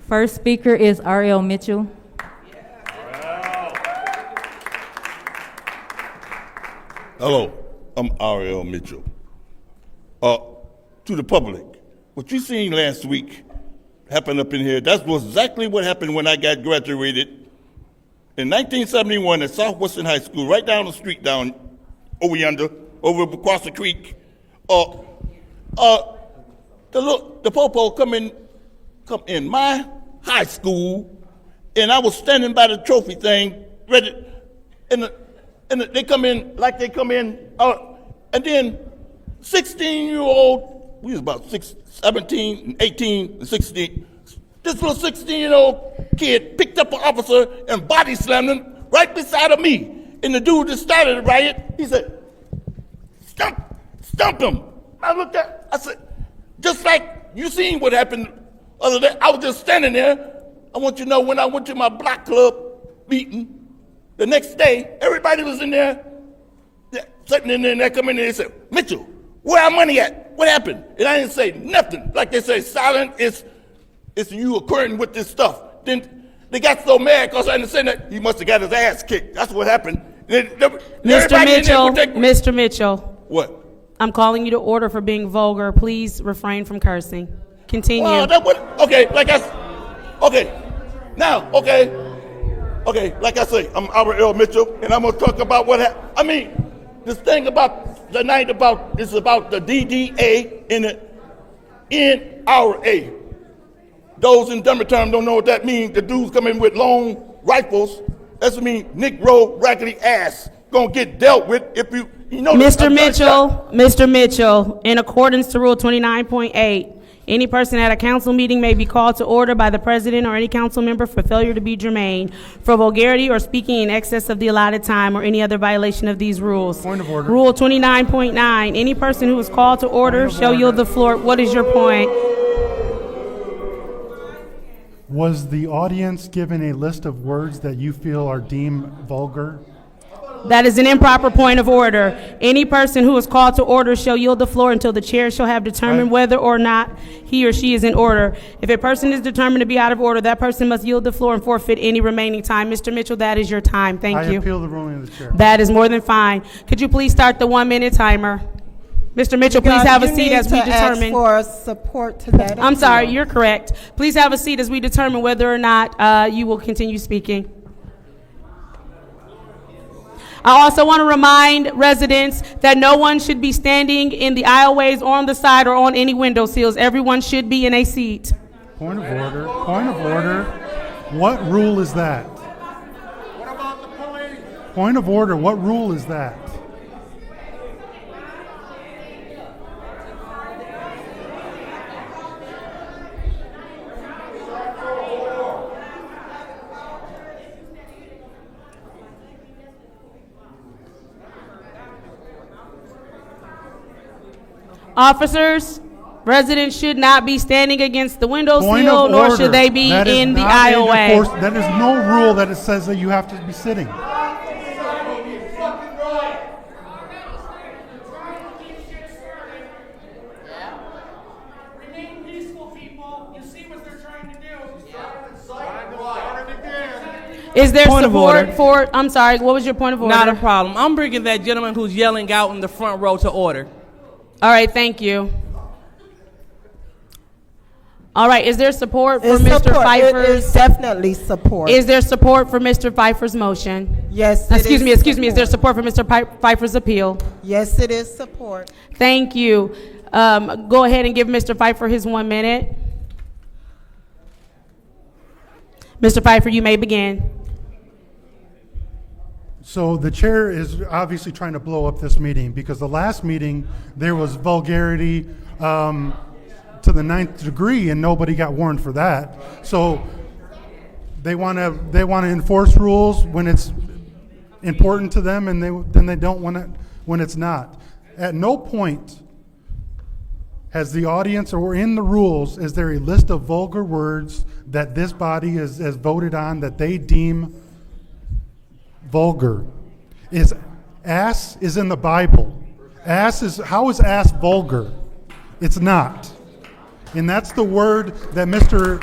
First speaker is Ariel Mitchell. Hello, I'm Ariel Mitchell. To the public, what you seen last week happened up in here, that was exactly what happened when I got graduated in 1971 at Southwestern High School, right down the street down over yonder, over across the creek. The popo come in my high school, and I was standing by the trophy thing, ready, and they come in like they come in, and then 16-year-old, we was about 17, and 18, and 16. This little 16-year-old kid picked up an officer and body slammed him right beside of me. And the dude that started the riot, he said, stump him. I looked at, I said, just like you seen what happened the other day, I was just standing there. I want you to know when I went to my block club meeting, the next day, everybody was in there, sitting in there, and they come in there and they said, Mitchell, where our money at? What happened? And I didn't say nothing. Like they say, silent is you occurring with this stuff. Then they got so mad because I didn't say that, he must have got his ass kicked. That's what happened. Mr. Mitchell. What? I'm calling you to order for being vulgar. Please refrain from cursing. Continue. Well, Okay, like I say, I'm Ariel Mitchell, and I'm going to talk about what happened. I mean, this thing about tonight is about the DDA and the NRA. Those in dumber term don't know what that means. The dudes come in with long rifles. That's what mean Negro raggedy ass gonna get dealt with if you know. Mr. Mitchell, in accordance to Rule 29.8, any person at a council meeting may be called to order by the president or any council member for failure to be germane, for vulgarity or speaking in excess of the allotted time, or any other violation of these rules. Point of order. Rule 29.9, any person who is called to order shall yield the floor. What is your point? Was the audience given a list of words that you feel are deemed vulgar? That is an improper point of order. Any person who is called to order shall yield the floor until the chair shall have determined whether or not he or she is in order. If a person is determined to be out of order, that person must yield the floor and forfeit any remaining time. Mr. Mitchell, that is your time. Thank you. I appeal the ruling of the chair. That is more than fine. Could you please start the 1-minute timer? Mr. Mitchell, please have a seat as we determine. Ask for support to that. I'm sorry, you're correct. Please have a seat as we determine whether or not you will continue speaking. I also want to remind residents that no one should be standing in the aisleways or on the side or on any window sills. Everyone should be in a seat. Point of order. Point of order. What rule is that? What about the police? Point of order. What rule is that? Officers, residents should not be standing against the window sill, nor should they be in the aisleway. That is no rule that it says that you have to be sitting. Remain peaceful, people. You see what they're trying to do. Is there support for, I'm sorry, what was your point of order? Not a problem. I'm bringing that gentleman who's yelling out in the front row to order. All right, thank you. All right, is there support for Mr. Pfeiffer's? It is definitely support. Is there support for Mr. Pfeiffer's motion? Yes, Excuse me, is there support for Mr. Pfeiffer's appeal? Yes, it is support. Thank you. Go ahead and give Mr. Pfeiffer his 1 minute. Mr. Pfeiffer, you may begin. So the chair is obviously trying to blow up this meeting because the last meeting there was vulgarity to the 9th degree and nobody got warned for that. So they want to enforce rules when it's important to them, and then they don't want it when it's not. At no point has the audience or in the rules is there a list of vulgar words that this body has voted on that they deem vulgar. Ass is in the Bible. How is ass vulgar? It's not. And that's the word that Mr.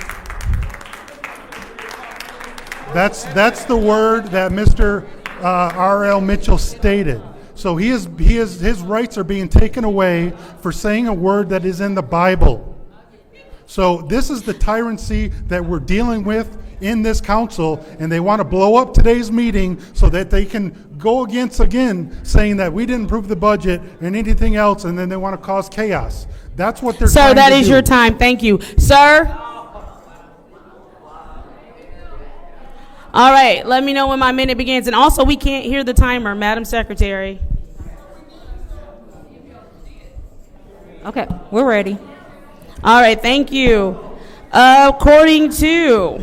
That's the word that Mr. R.L. Mitchell stated. So his rights are being taken away for saying a word that is in the Bible. So this is the tyranny that we're dealing with in this council, and they want to blow up today's meeting so that they can go against again saying that we didn't approve the budget and anything else, and then they want to cause chaos. That's what they're trying Sir, that to is do. your time. Thank you. Sir? All right, let me know when my minute begins. And also, we can't hear the timer, Madam Secretary. Okay, we're ready. All right, thank you. According to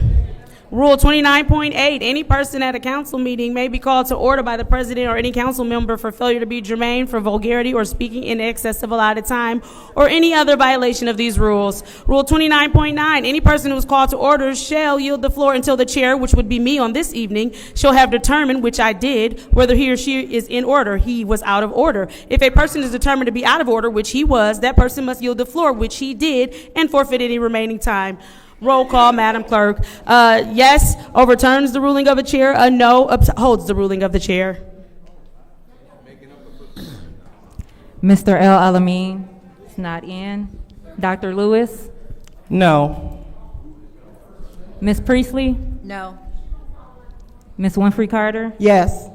Rule 29.8, any person at a council meeting may be called to order by the president or any council member for failure to be germane, for vulgarity, or speaking in excess of allotted time, or any other violation of these rules. Rule 29.9, any person who is called to order shall yield the floor until the chair, which would be me on this evening, shall have determined, which I did, whether he or she is in order. He was out of order. If a person is determined to be out of order, which he was, that person must yield the floor, which he did, and forfeit any remaining time. Roll call, Madam Clerk. Yes, overturns the ruling of a chair. A no, upholds the ruling of the chair. Mr. L. Alamin is not in. Dr. Lewis? No. Ms. Priestley? No. Ms. Winfrey Carter? Yes.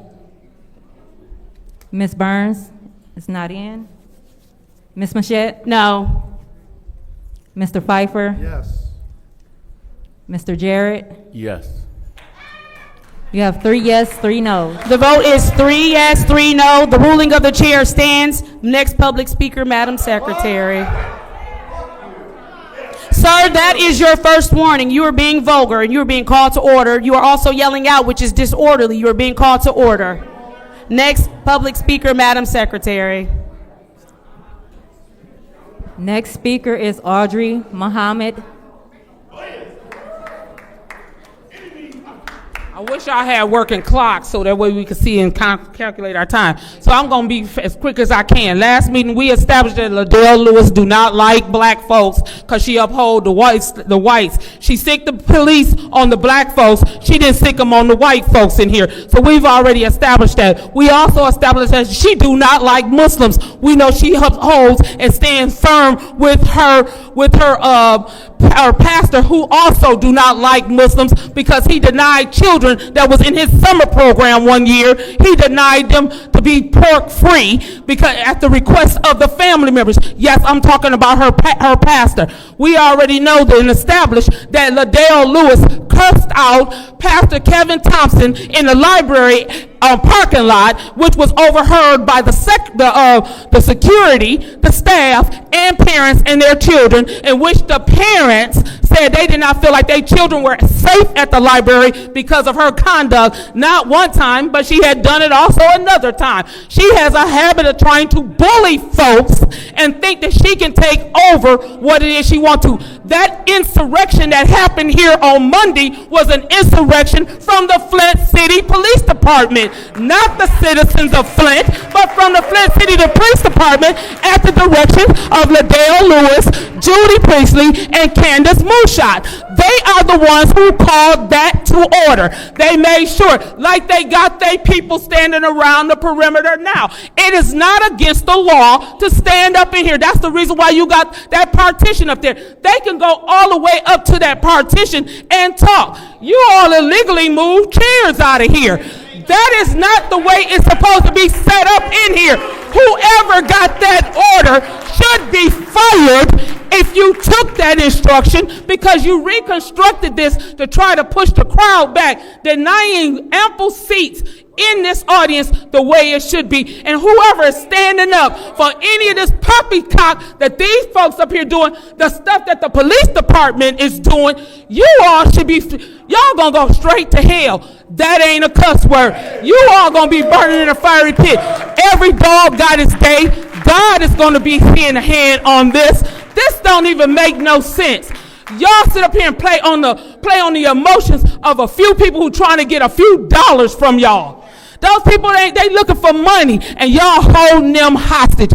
Ms. Burns is not in. Ms. Machette? No. Mr. Pfeiffer? Yes. Mr. Jarrett? Yes. You have 3 yes, 3 no. The vote is 3 yes, 3 no. The ruling of the chair stands. Next public speaker, Madam Secretary. Sir, that is your first warning. You are being vulgar and you are being called to order. You are also yelling out, which is disorderly. You are being called to order. Next public speaker, Madam Secretary. Next speaker is Audrey Muhammad. I wish I had working clocks so that way we could see and calculate our time. So I'm going to be as quick as I can. Last meeting, we established that Liddell Lewis do not like black folks because she uphold the whites. She sicked the police on the black folks. She didn't sick them on the white folks in here. So we've already established that. We also established that she do not like Muslims. We know she upholds and stands firm with her pastor, who also do not like Muslims because he denied children that was in his summer program one year. He denied them to be pork free because at the request of the family members. Yes, I'm talking about her pastor. We already know and established that Liddell Lewis cursed out Pastor Kevin Thompson in the library parking lot, which was overheard by the security, the staff, and parents and their children, in which the parents said they did not feel like their children were safe at the library because of her conduct. Not one time, but she had done it also another time. She has a habit of trying to bully folks and think that she can take over what it is she wants to. That insurrection that happened here on Monday was an insurrection from the Flint City Police Department. Not the citizens of Flint, but from the Flint City Police Department at the direction of Liddell Lewis, Judy Priestley, and Candace Moonshot. They are the ones who called that to order. They made sure, like they got their people standing around the perimeter now. It is not against the law to stand up in here. That's the reason why you got that partition up there. They can go all the way up to that partition and talk. You all illegally moved chairs out of here. That is not the way it's supposed to be set up in here. Whoever got that order should be fired if you took that instruction, because you reconstructed this to try to push the crowd back, denying ample seats in this audience the way it should be. And whoever is standing up for any of this poppycock that these folks up here doing, the stuff that the police department is doing, you all should be, y'all gonna go straight to hell. That ain't a cuss word. You all gonna be burning in a fiery pit. Every dog got its day. God is gonna be seeing a hand on this. This don't even make no sense. Y'all sit up here and play on the emotions of a few people who trying to get a few dollars from y'all. Those people, they looking for money, and y'all holding them hostage.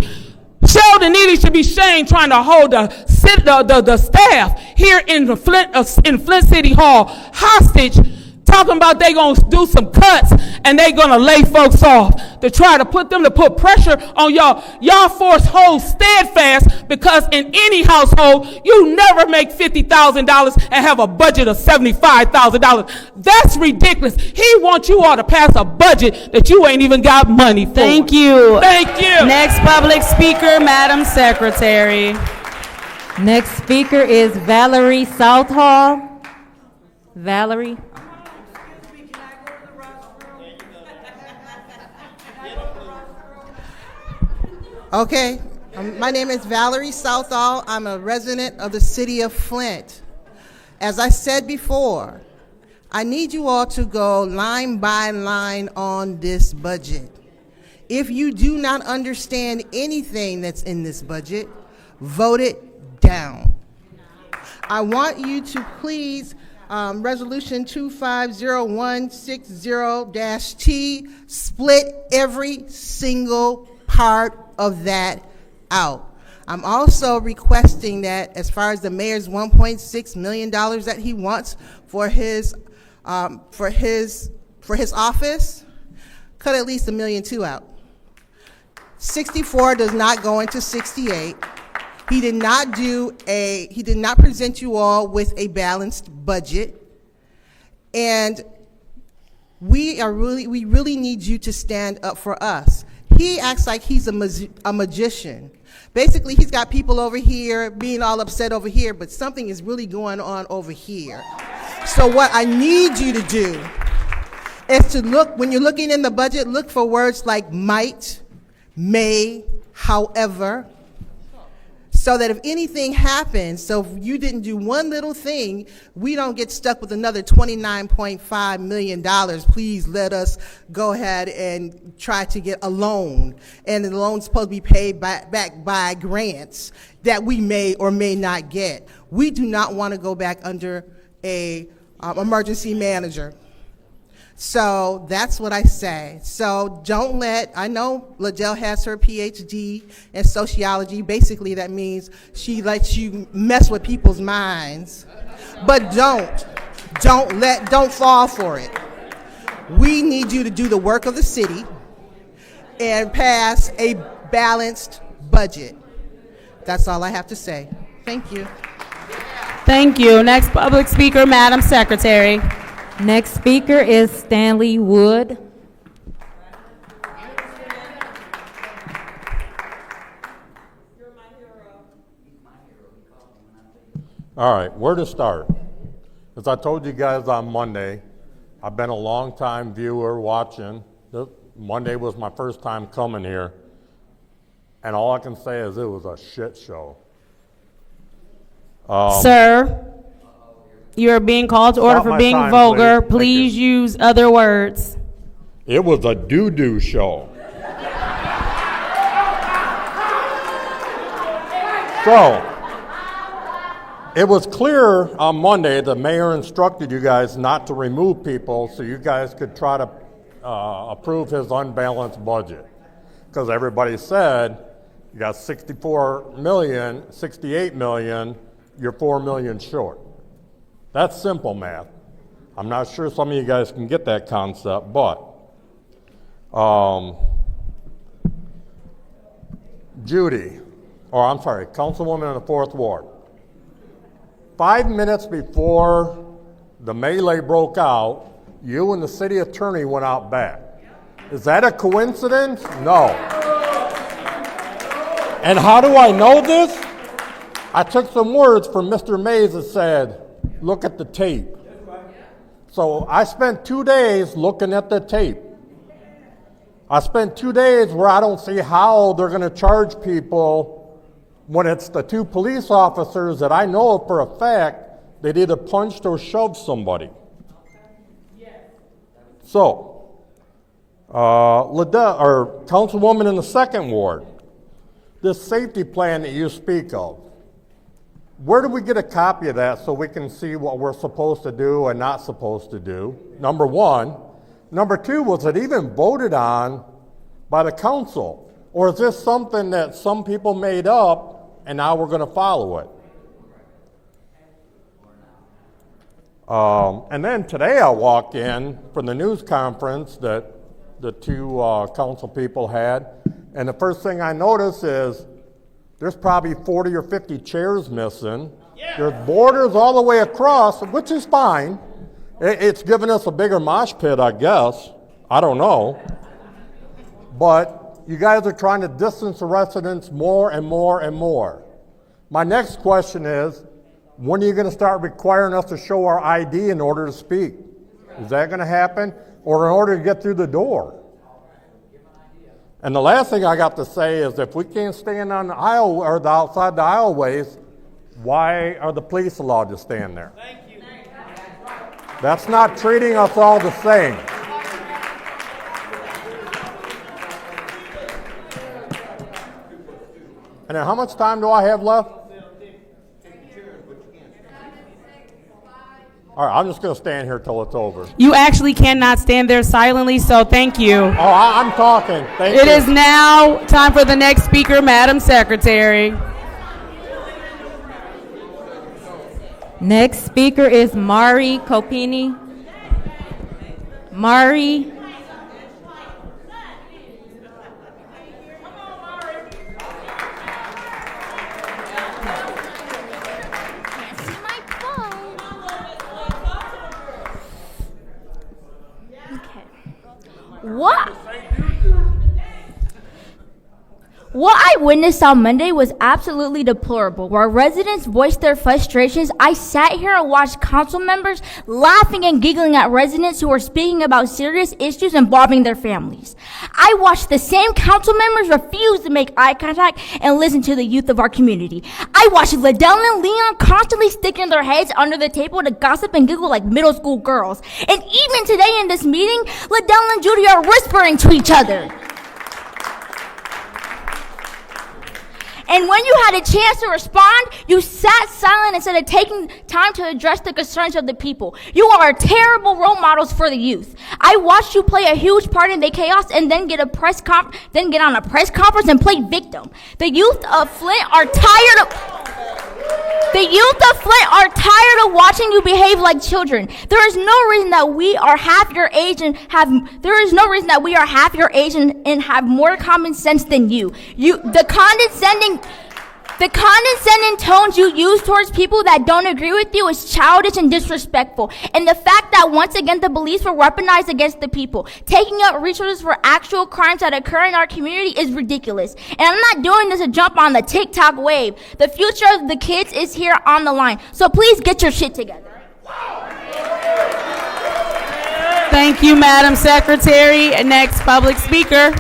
Sheldon Neely should be shamed trying to hold the staff here in Flint City Hall hostage talking about they gonna do some cuts and they gonna lay folks off to try to put them to put pressure on y'all. Y'all force hold steadfast because in any household you never make $50,000 and have a budget of $75,000. That's ridiculous. He wants you all to pass a budget that you ain't even got money for. Thank you. Thank you. Next public speaker, Madam Secretary. Next speaker is Valerie Southall. Valerie. Okay, my name is Valerie Southall. I'm a resident of the city of Flint. As I said before, I need you all to go line by line on this budget. If you do not understand anything that's in this budget, vote it down. I want you to please, Resolution 250160-T, split every single part of that out. I'm also requesting that as far as the mayor's $1.6 million that he wants for his office, cut at least $1.2 million out. 64 does not go into 68. He did not present you all with a balanced budget. And we really need you to stand up for us. He acts like he's a magician. Basically, he's got people over here being all upset over here, but something is really going on over here. So what I need you to do is to look, when you're looking in the budget, look for words like might, may, however, so that if anything happens, so if you didn't do one little thing, we don't get stuck with another $29.5 million. Please let us go ahead and try to get a loan. And the loan's supposed to be paid back by grants that we may or may not get. We do not want to go back under a emergency manager. So that's what I say. So don't I know Liddell has her PhD in sociology. Basically that means she lets you mess with people's minds. But don't fall for it. We need you to do the work of the city and pass a balanced budget. That's all I have to say. Thank you. Thank you. Next public speaker, Madam Secretary. Next speaker is Stanley Wood. All right, where to start? As I told you guys on Monday, I've been a long-time viewer watching. Monday was my first time coming here, and all I can say is it was a shit show. Sir, you are being called to order Stop for my being time, vulgar. please. Thank Please you. use other words. It was a doo-doo show. So, it was clear on Monday the mayor instructed you guys not to remove people so you guys could try to approve his unbalanced budget. Because everybody said, you got 64 million, 68 million, you're 4 million short. That's simple math. I'm not sure some of you guys can get that concept, but Councilwoman in the 4th Ward. 5 minutes before the melee broke out, you and the city attorney went out back. Is that a coincidence? No. And how do I know this? I took some words from Mr. Mays that said, look at the tape. So I spent 2 days looking at the tape. I spent 2 days where I don't see how they're going to charge people when it's the 2 police officers that I know for a fact they'd either punched or shoved somebody. So, Councilwoman in the 2nd Ward, this safety plan that you speak of, where do we get a copy of that so we can see what we're supposed to do and not supposed to do? Number one. Number two, was it even voted on by the council? Or is this something that some people made up and now we're going to follow it? And then today I walked in from the news conference that the two council people had, and the first thing I noticed is there's probably 40 or 50 chairs missing. Yeah. There's borders all the way across, which is fine. It's given us a bigger mosh pit, I guess. I don't know. But you guys are trying to distance the residents more and more and more. My next question is, when are you going to start requiring us to show our ID in order to speak? Is that going to happen? Or in order to get through the door? And the last thing I got to say is if we can't stand on the aisle or outside the aisleways, why are the police allowed to stand there? Thank you. That's not treating us all the same. And then how much time do I have left? All right, I'm just going to stand here till it's over. You actually cannot stand there silently, so thank you. Oh, I'm talking. Thank you. It is now time for the next speaker, Madam Secretary. Next speaker is Mari Copini. Mari. What I witnessed on Monday was absolutely deplorable. While residents voiced their frustrations, I sat here and watched council members laughing and giggling at residents who were speaking about serious issues involving their families. I watched the same council members refuse to make eye contact and listen to the youth of our community. I watched Liddell and Leon constantly sticking their heads under the table to gossip and giggle like middle school girls. And even today in this meeting, Liddell and Judy are whispering to each other. And when you had a chance to respond, you sat silent instead of taking time to address the concerns of the people. You are terrible role models for the youth. I watched you play a huge part in the chaos and then get on a press conference and play victim. The youth of Flint are tired of watching you behave like children. There is no reason that we are half your age and have more common sense than you. The condescending tones you use towards people that don't agree with you is childish and disrespectful. And the fact that once again the police were weaponized against the people, taking up resources for actual crimes that occur in our community is ridiculous. And I'm not doing this to jump on the TikTok wave. The future of the kids is here on the line. So please get your shit together. Thank you, Madam Secretary. Next public speaker.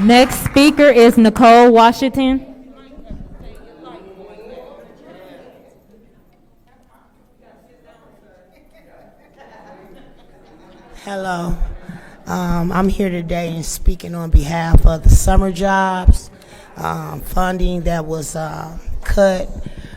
Next speaker is Nicole Washington. Hello. I'm here today and speaking on behalf of the summer jobs, funding that was cut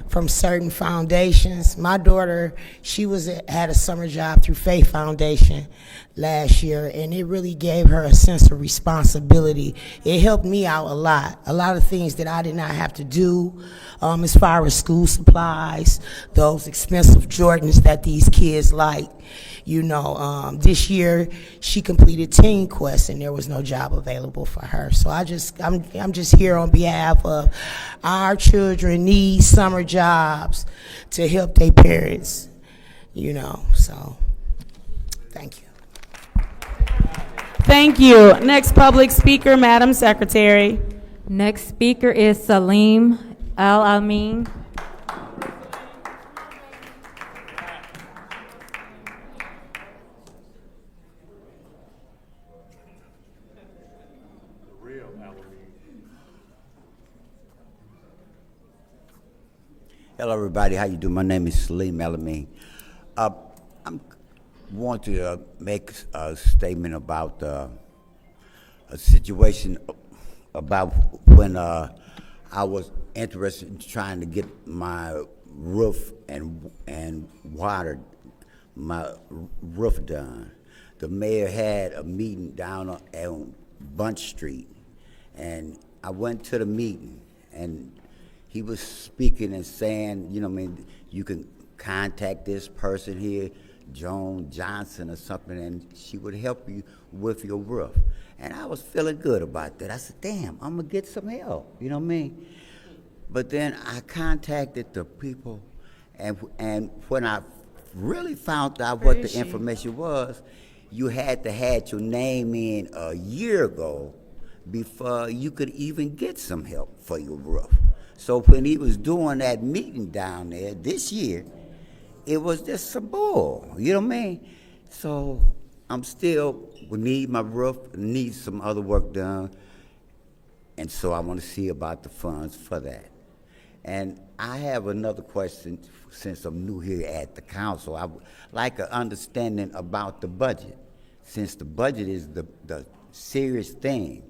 from certain foundations. My daughter, she had a summer job through Faith Foundation last year, and it really gave her a sense of responsibility. It helped me out a lot of things that I did not have to do as far as school supplies, those expensive Jordans that these kids like. You know, this year she completed Teen Quest and there was no job available for her. So I'm just here on behalf of our children need summer jobs to help their parents, you know, so thank you. Thank you. Next public speaker, Madam Secretary. Next speaker is Salim Al-Amin. Hello, everybody. How you doing? My name is Salim Al-Amin. I want to make a statement about a situation about when I was interested in trying to get my roof and water, my roof done. The mayor had a meeting down on Bunch Street, and I went to the meeting, and he was speaking and saying, you know, I mean, you can contact this person here, Joan Johnson or something, and she would help you with your roof. And I was feeling good about that. I said, damn, I'm gonna get some help, you know what I mean? But then I contacted the people, and when I really found out what the information was, you had to have your name in a year ago before you could even get some help for your roof. So when he was doing that meeting down there this year, it was just some bull, you know what I mean? So I'm still, we need my roof, need some other work done, and so I want to see about the funds for that. And I have another question, since I'm new here at the council. I would like an understanding about the budget. Since the budget is the serious thing,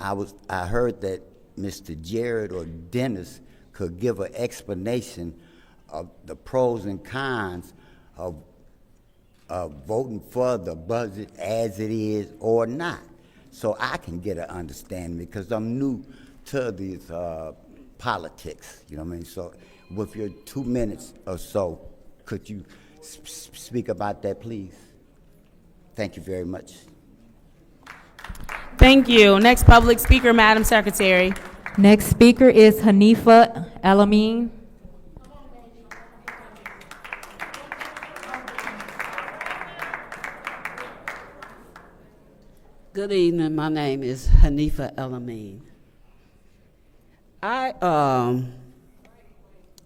I heard that Mr. Jared or Dennis could give an explanation of the pros and cons of voting for the budget as it is or not, so I can get an understanding, because I'm new to these politics, you know what I mean? So with your 2 minutes or so, could you speak about that, please? Thank you very much. Thank you. Next public speaker, Madam Secretary. Next speaker is Hanifa Elamine. Good evening. My name is Hanifa Elamine. I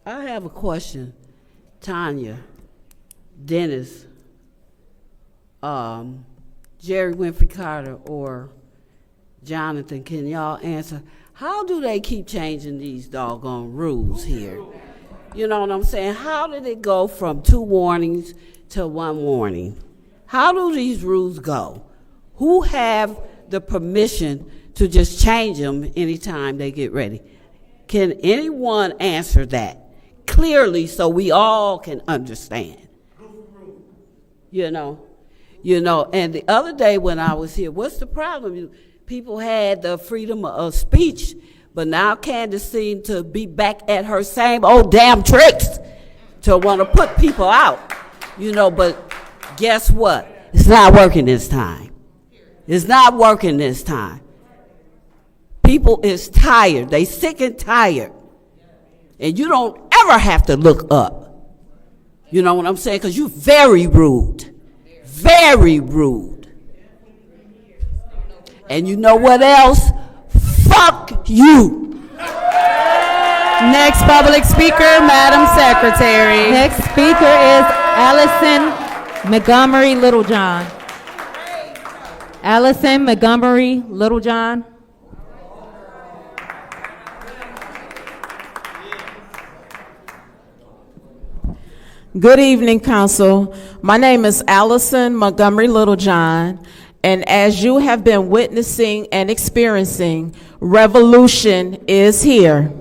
have a question. Tanya, Dennis, Jerry Winfrey Carter, or Jonathan, can y'all answer? How do they keep changing these doggone rules here? You know what I'm saying? How did it go from 2 warnings to 1 warning? How do these rules go? Who have the permission to just change them anytime they get ready? Can anyone answer that clearly so we all can understand? You know, and the other day when I was here, what's the problem? People had the freedom of speech, but now Candace seemed to be back at her same old damn tricks to want to put people out, but guess what? It's not working this time. It's not working this time. People is tired. They sick and tired. And you don't ever have to look up. You know what I'm saying? Because you're very rude. Very rude. And you know what else? Fuck you. Next public speaker, Madam Secretary. Next speaker is Allison Montgomery Littlejohn. Allison Montgomery Littlejohn. Good evening, Council. My name is Allison Montgomery Littlejohn, and as you have been witnessing and experiencing, revolution is here.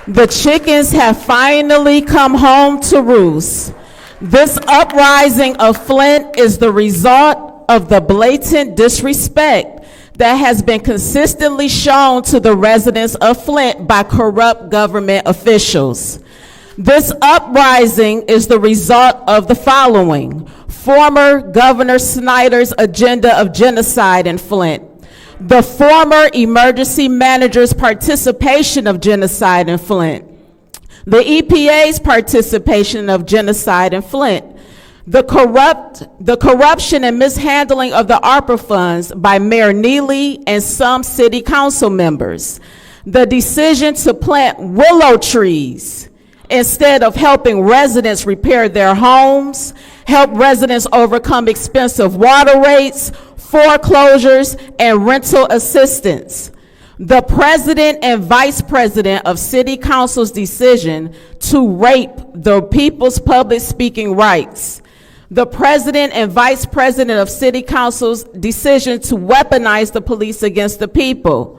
The chickens have finally come home to roost. This uprising of Flint is the result of the blatant disrespect that has been consistently shown to the residents of Flint by corrupt government officials. This uprising is the result of the following: former Governor Snyder's agenda of genocide in Flint, the former emergency manager's participation of genocide in Flint, the EPA's participation of genocide in Flint, the corruption and mishandling of the ARPA funds by Mayor Neely and some city council members, the decision to plant willow trees instead of helping residents repair their homes, help residents overcome expensive water rates, foreclosures, and rental assistance. The president and vice president of city council's decision to rape the people's public speaking rights. The president and vice president of city council's decision to weaponize the police against the people.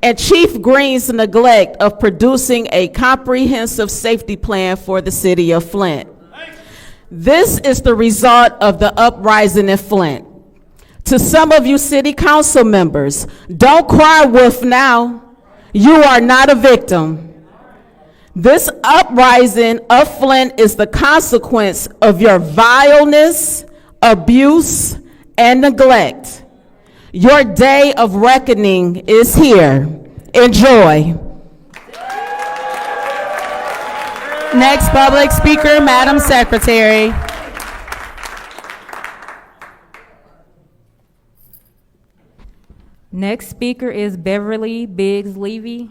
And Chief Green's neglect of producing a comprehensive safety plan for the city of Flint. This is the result of the uprising in Flint. To some of you city council members, don't cry wolf now. You are not a victim. This uprising of Flint is the consequence of your vileness, abuse, and neglect. Your day of reckoning is here. Enjoy. Next public speaker, Madam Secretary. Next speaker is Beverly Biggs Levy.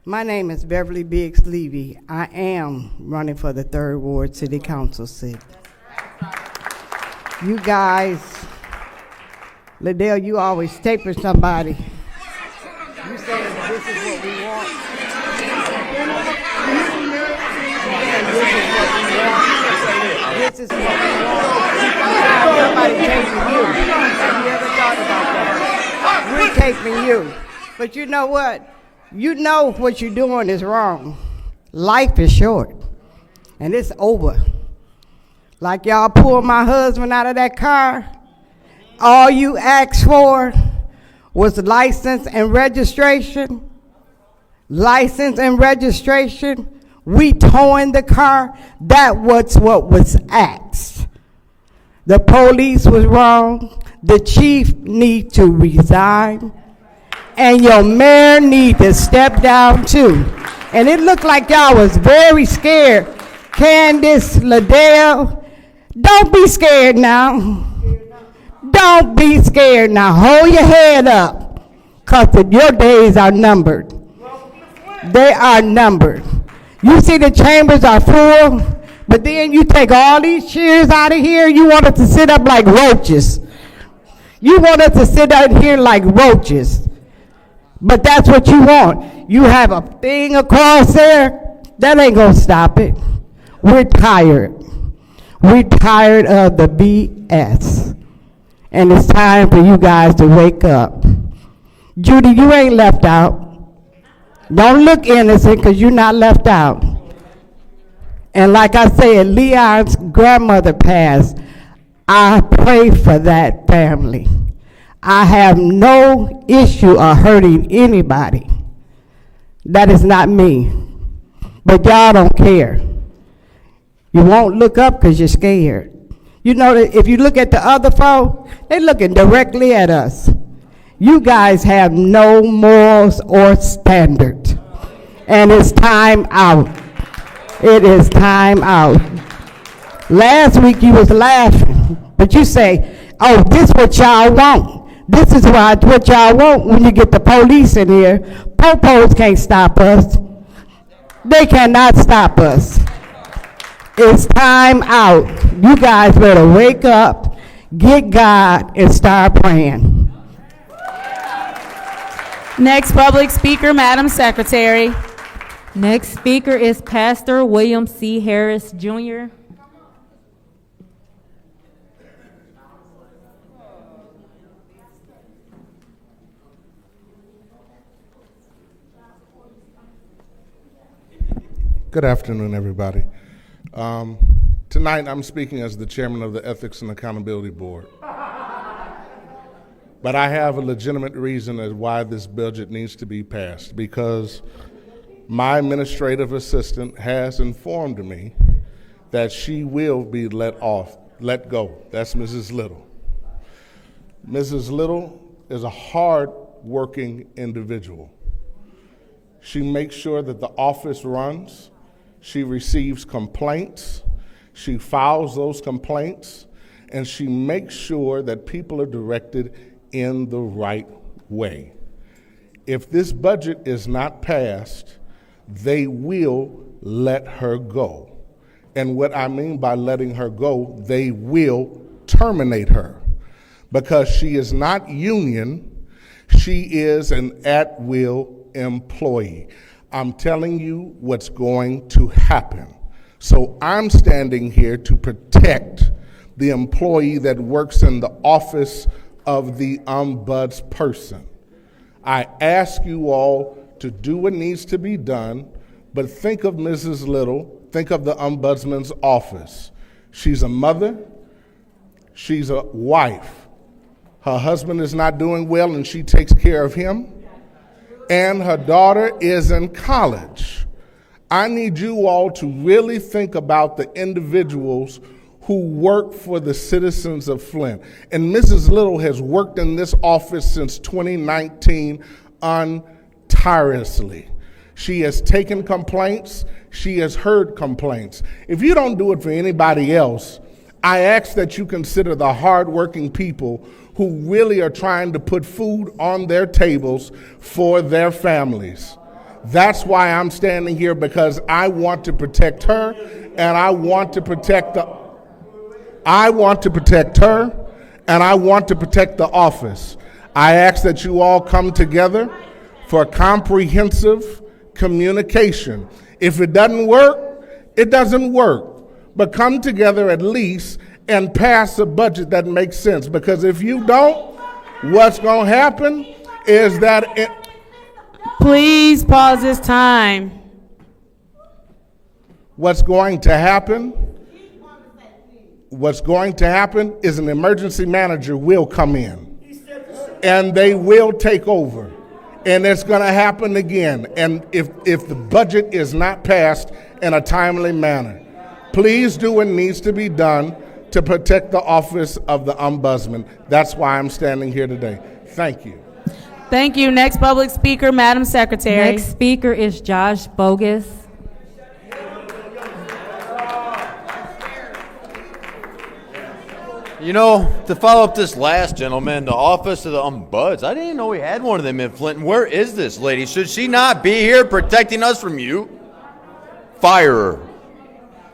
My name is Beverly Biggs Levy. I am running for the 3rd Ward City Council seat. You guys, Liddell, you always taping somebody. You saying this is what we want. This is what we want. Somebody taping you. Have you ever thought about that? We're taping you. But you know what? You know what you're doing is wrong. Life is short, and it's over. Like y'all pulled my husband out of that car, all you asked for was license and registration. License and registration. We towing the car. That was what was asked. The police was wrong. The chief need to resign. And your mayor need to step down too. And it looked like y'all was very scared. Candace, Liddell, don't be scared now. Don't be scared now. Hold your head up, because your days are numbered. They are numbered. You see the chambers are full, but then you take all these chairs out of here, you want us to sit up like roaches. You want us to sit out here like roaches. But that's what you want. You have a thing across there, that ain't gonna stop it. We're tired. We're tired of the BS. And it's time for you guys to wake up. Judy, you ain't left out. Don't look innocent, because you're not left out. And like I said, Leon's grandmother passed. I pray for that family. I have no issue of hurting anybody. That is not me. But y'all don't care. You won't look up because you're scared. You know that if you look at the other folk, they're looking directly at us. You guys have no morals or standard. And it's time out. It is time out. Last week you was laughing, but you say, oh, this what y'all want. This is what y'all want when you get the police in here. Popos can't stop us. They cannot stop us. It's time out. You guys better wake up, get God, and start praying. Next public speaker, Madam Secretary. Next speaker is Pastor William C. Harris, Jr. Good afternoon, everybody. Tonight, I'm speaking as the chairman of the Ethics and Accountability Board. But I have a legitimate reason as why this budget needs to be passed, because my administrative assistant has informed me that she will be let go. That's Mrs. Little. Mrs. Little is a hard-working individual. She makes sure that the office runs. She receives complaints, she files those complaints, and she makes sure that people are directed in the right way. If this budget is not passed, they will let her go. And what I mean by letting her go, they will terminate her, because she is not union, she is an at-will employee. I'm telling you what's going to happen. So I'm standing here to protect the employee that works in the office of the ombudsperson. I ask you all to do what needs to be done, But think of Mrs. Little, think of the Ombudsman's office. She's a mother, she's a wife. Her husband is not doing well and she takes care of him. And her daughter is in college. I need you all to really think about the individuals who work for the citizens of Flint. And Mrs. Little has worked in this office since 2019 tirelessly. She has taken complaints, she has heard complaints. If you don't do it for anybody else, I ask that you consider the hardworking people who really are trying to put food on their tables for their families. That's why I'm standing here, because I want to protect her, and I want to protect her, and I want to protect the office. I ask that you all come together for comprehensive communication. If it doesn't work, it doesn't work. But come together at least and pass a budget that makes sense. Because if you don't, what's going to happen is that Please pause this time. What's going to happen is an emergency manager will come in and they will take over. And it's going to happen again. And if the budget is not passed in a timely manner, please do what needs to be done to protect the office of the Ombudsman. That's why I'm standing here today. Thank you. Thank you. Next public speaker, Madam Secretary. Next speaker is Josh Bogus. You know, to follow up this last gentleman, the office of the Ombuds, I didn't know we had one of them in Flint. Where is this lady? Should she not be here protecting us from you? Fire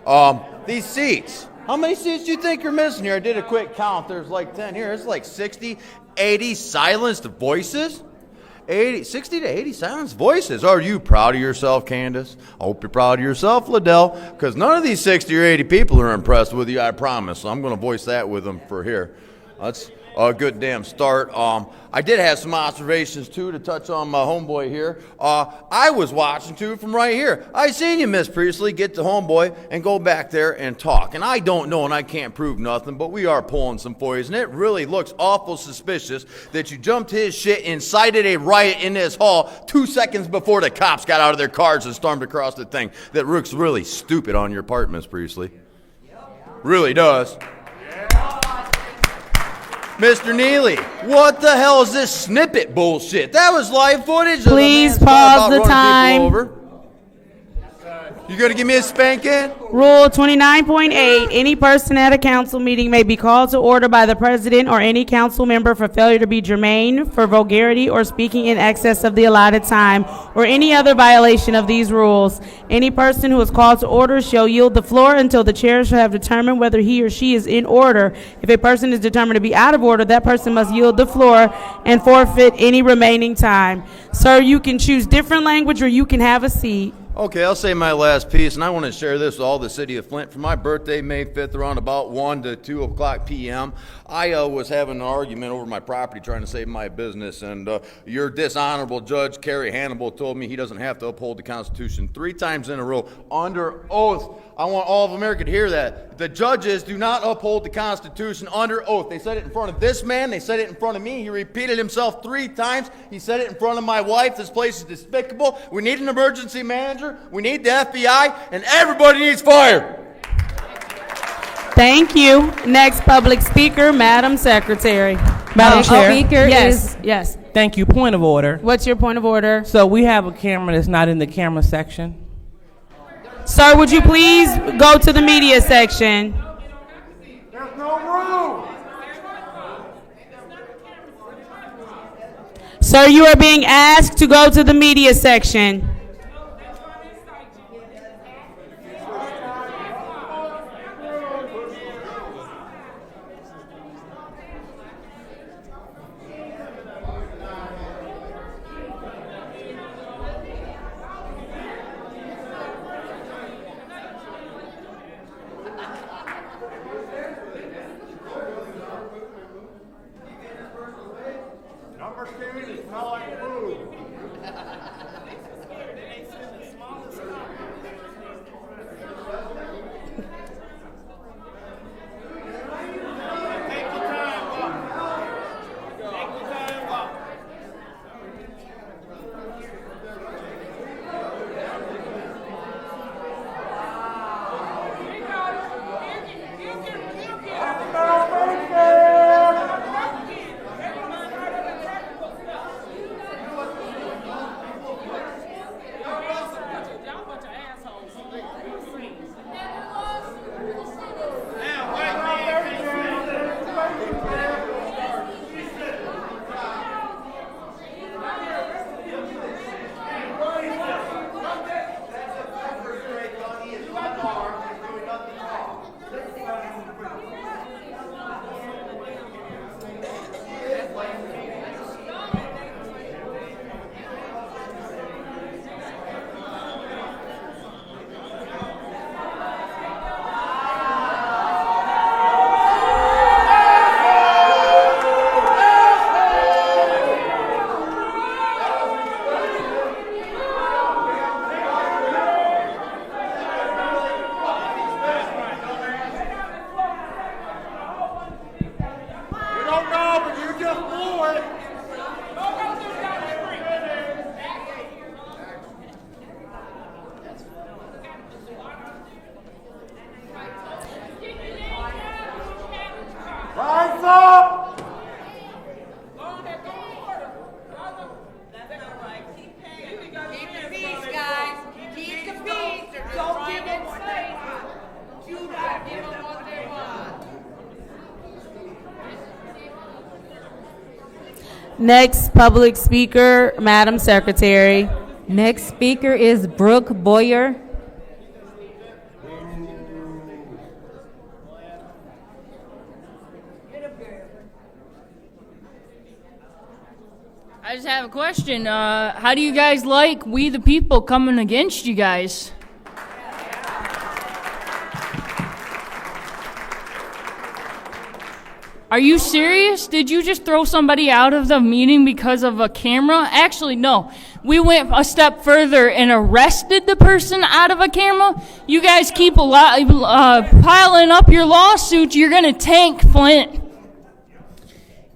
her. These seats. How many seats do you think are missing here? I did a quick count. There's like 10 here. It's like 60, 80 silenced voices. 60 to 80 silenced voices. Are you proud of yourself, Candace? I hope you're proud of yourself, Liddell, because none of these 60 or 80 people are impressed with you, I promise. So I'm going to voice that with them for here. That's a good damn start. I did have some observations, too, to touch on my homeboy here. I was watching, too, from right here. I seen you, Miss Priestley, get the homeboy and go back there and talk. And I don't know, and I can't prove nothing, but we are pulling some for you. And it really looks awful suspicious that you jumped his shit, incited a riot in this hall 2 seconds before the cops got out of their cars and stormed across the thing. That looks really stupid on your part, Miss Priestley. Really does. Mr. Neely, what the hell is this snippet bullshit? That was live footage. Please pause the time. You gonna give me a spanking? Rule 29.8, any person at a council meeting may be called to order by the president or any council member for failure to be germane, for vulgarity, or speaking in excess of the allotted time, or any other violation of these rules. Any person who is called to order shall yield the floor until the chair shall have determined whether he or she is in order. If a person is determined to be out of order, that person must yield the floor and forfeit any remaining time. Sir, you can choose different language or you can have a seat. Okay, I'll say my last piece, and I want to share this with all the city of Flint. For my birthday, May 5th, around about 1 to 2 o'clock p.m., I was having an argument over my property trying to save my business, and your dishonorable judge, Kerry Hannibal, told me he doesn't have to uphold the Constitution 3 times in a row under oath. I want all of America to hear that. The judges do not uphold the Constitution under oath. They said it in front of this man. They said it in front of me. He repeated himself 3 times. He said it in front of my wife. This place is despicable. We need an emergency manager. We need the FBI. And everybody needs fired. Thank you. Next public speaker, Madam Secretary. Madam Chair. Yes. Thank you. Point of order. What's your point of order? So we have a camera that's not in the camera section. Sir, would you please go to the media section? There's no room. Sir, you are being asked to go to the media section. Next public speaker, Madam Secretary. Next speaker is Brooke Boyer. I just have a question. How do you guys like we the people coming against you guys? Are you serious? Did you just throw somebody out of the meeting because of a camera? Actually, no. We went a step further and arrested the person out of a camera. You guys keep piling up your lawsuits. You're going to tank Flint.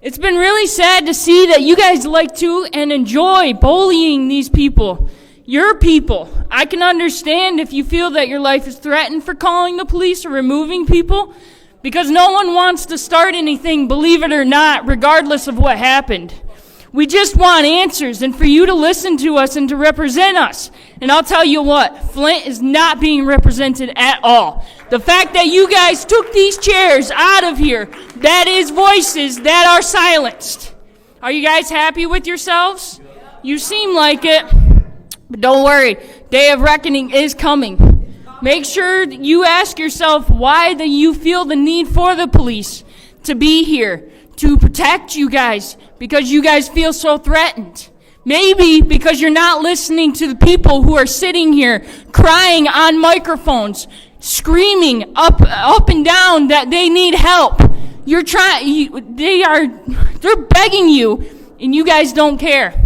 It's been really sad to see that you guys like to and enjoy bullying these people. Your people. I can understand if you feel that your life is threatened for calling the police or removing people, because no one wants to start anything, believe it or not, regardless of what happened. We just want answers and for you to listen to us and to represent us. And I'll tell you what, Flint is not being represented at all. The fact that you guys took these chairs out of here, that is voices that are silenced. Are you guys happy with yourselves? You seem like it. But don't worry, day of reckoning is coming. Make sure that you ask yourself why you feel the need for the police to be here, to protect you guys, because you guys feel so threatened. Maybe because you're not listening to the people who are sitting here crying on microphones, screaming up and down that they need help. They're begging you, and you guys don't care.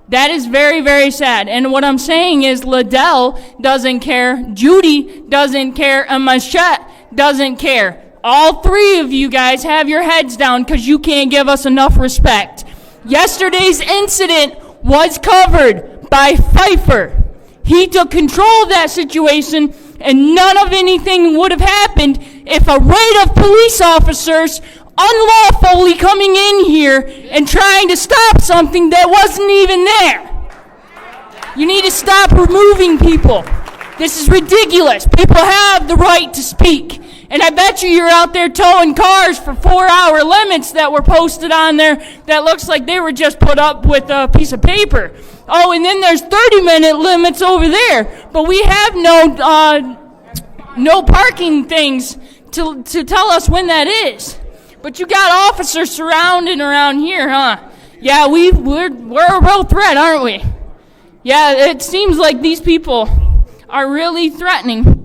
That is very, very sad. And what I'm saying is Liddell doesn't care, Judy doesn't care, and Machette doesn't care. All three of you guys have your heads down because you can't give us enough respect. Yesterday's incident was covered by Pfeiffer. He took control of that situation, and none of anything would have happened if a raid of police officers unlawfully coming in here and trying to stop something that wasn't even there. You need to stop removing people. This is ridiculous. People have the right to speak. And I bet you're out there towing cars for 4-hour limits that were posted on there that looks like they were just put up with a piece of paper. Oh, and then there's 30-minute limits over there. But we have no parking things to tell us when that is. But you got officers surrounding around here, huh? Yeah, we're a real threat, aren't we? Yeah, it seems like these people are really threatening.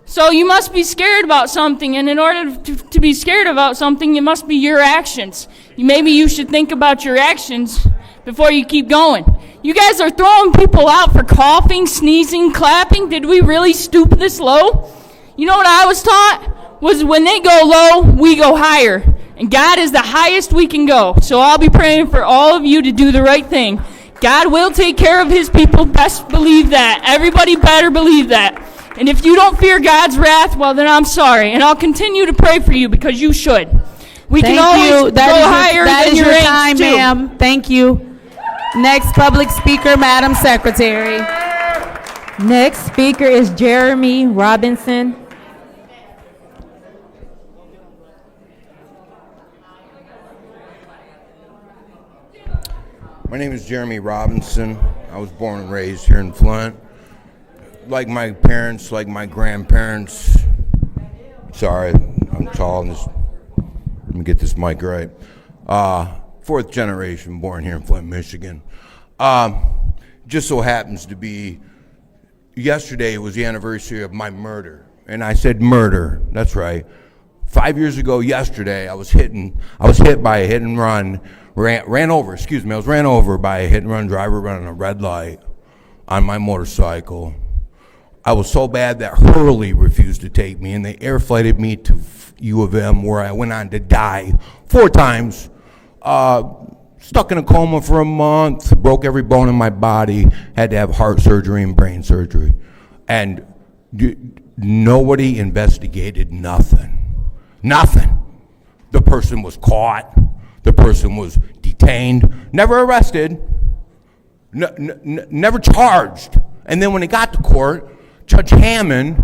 So you must be scared about something, and in order to be scared about something, it must be your actions. Maybe you should think about your actions before you keep going. You guys are throwing people out for coughing, sneezing, clapping. Did we really stoop this low? You know what I was taught? Was when they go low, we go higher. And God is the highest we can go. So I'll be praying for all of you to do the right thing. God will take care of his people. Best believe that. Everybody better believe that. And if you don't fear God's wrath, well, then I'm sorry. And I'll continue to pray for you because you should. We can always go higher than your time, too. ma'am. Thank you. Next public speaker, Madam Secretary. Next speaker is Jeremy Robinson. My name is Jeremy Robinson. I was born and raised here in Flint. Like my parents, like my grandparents. Sorry, I'm tall. Let me get this mic right. Fourth generation, born here in Flint, Michigan. Just so happens to be, yesterday was the anniversary of my murder. And I said murder, that's right. 5 years ago yesterday, I was hit by a hit and run. I was ran over by a hit and run driver running a red light on my motorcycle. I was so bad that Hurley refused to take me, and they air flighted me to U of M, where I went on to die 4 times. Stuck in a coma for a month, broke every bone in my body, had to have heart surgery and brain surgery. And nobody investigated nothing. Nothing. The person was caught. The person was detained, never arrested, never charged. And then when it got to court, Judge Hammond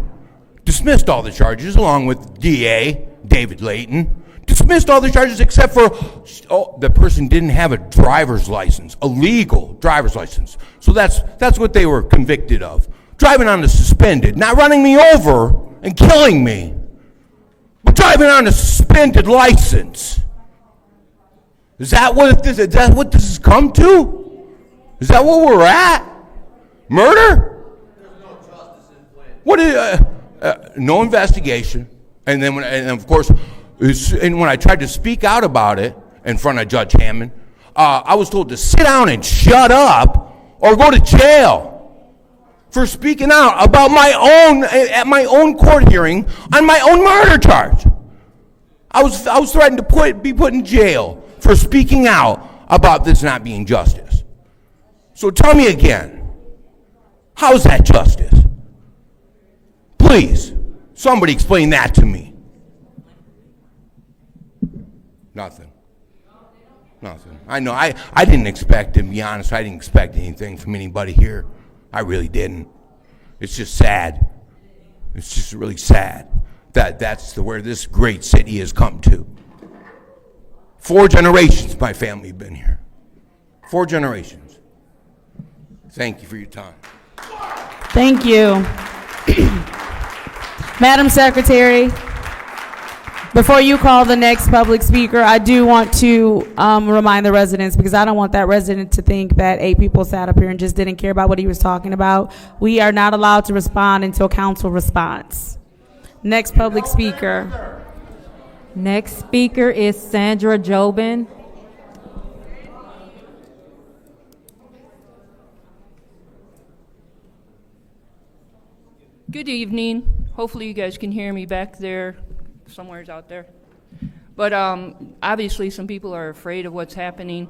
dismissed all the charges along with DA David Layton, dismissed dismissed all the charges except for, the person didn't have a driver's license, a legal driver's license. So that's what they were convicted of. Driving on the suspended, not running me over and killing me, but driving on a suspended license. Is that what this has come to? Is that where we're at? Murder? What is no investigation? And then, of course, when I tried to speak out about it in front of Judge Hammond, I was told to sit down and shut up or go to jail for speaking out about at my own court hearing on my own murder charge. I was threatened to be put in jail for speaking out about this not being justice. So tell me again, how is that justice? Please, somebody explain that to me. Nothing. I know, I didn't expect, to be honest, I didn't expect anything from anybody here. I really didn't. It's just sad. It's just really sad that that's where this great city has come to. 4 generations my family have been here. 4 generations. Thank you for your time. Thank you. Madam Secretary, before you call the next public speaker, I do want to remind the residents, because I don't want that resident to think that 8 people sat up here and just didn't care about what he was talking about. We are not allowed to respond until council responds. Next public speaker. Next speaker is Sandra Jobin. Good evening. Hopefully you guys can hear me back there, somewhere's out there. But obviously some people are afraid of what's happening.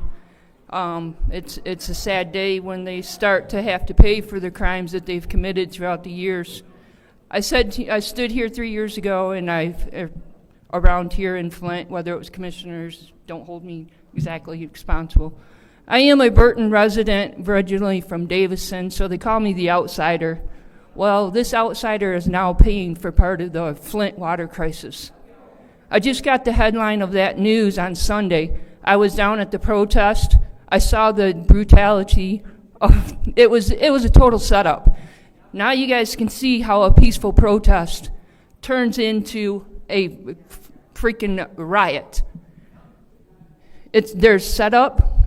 It's a sad day when they start to have to pay for the crimes that they've committed throughout the years. I stood here 3 years ago, and around here in Flint, whether it was commissioners, don't hold me exactly responsible. I am a Burton resident, originally from Davison, so they call me the outsider. Well, this outsider is now paying for part of the Flint water crisis. I just got the headline of that news on Sunday. I was down at the protest. I saw the brutality of it was a total setup. Now you guys can see how a peaceful protest turns into a freaking riot. There's setup,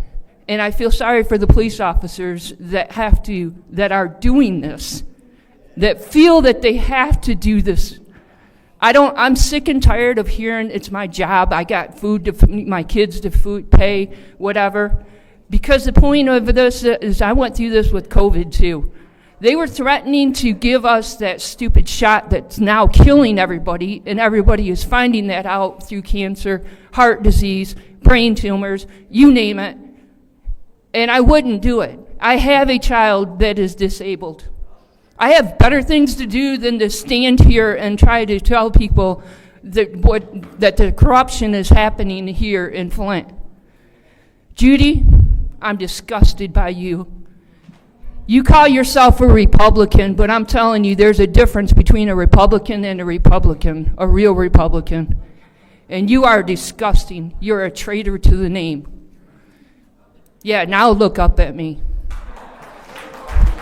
and I feel sorry for the police officers that are doing this, that feel that they have to do this. I'm sick and tired of hearing it's my job. I got food to feed my kids, to pay, whatever. Because the point of this is I went through this with COVID too. They were threatening to give us that stupid shot that's now killing everybody, and everybody is finding that out through cancer, heart disease, brain tumors, you name it. And I wouldn't do it. I have a child that is disabled. I have better things to do than to stand here and try to tell people that the corruption is happening here in Flint. Judy, I'm disgusted by you. You call yourself a Republican, but I'm telling you there's a difference between a Republican and a Republican, a real Republican. And you are disgusting. You're a traitor to the name. Yeah, now look up at me.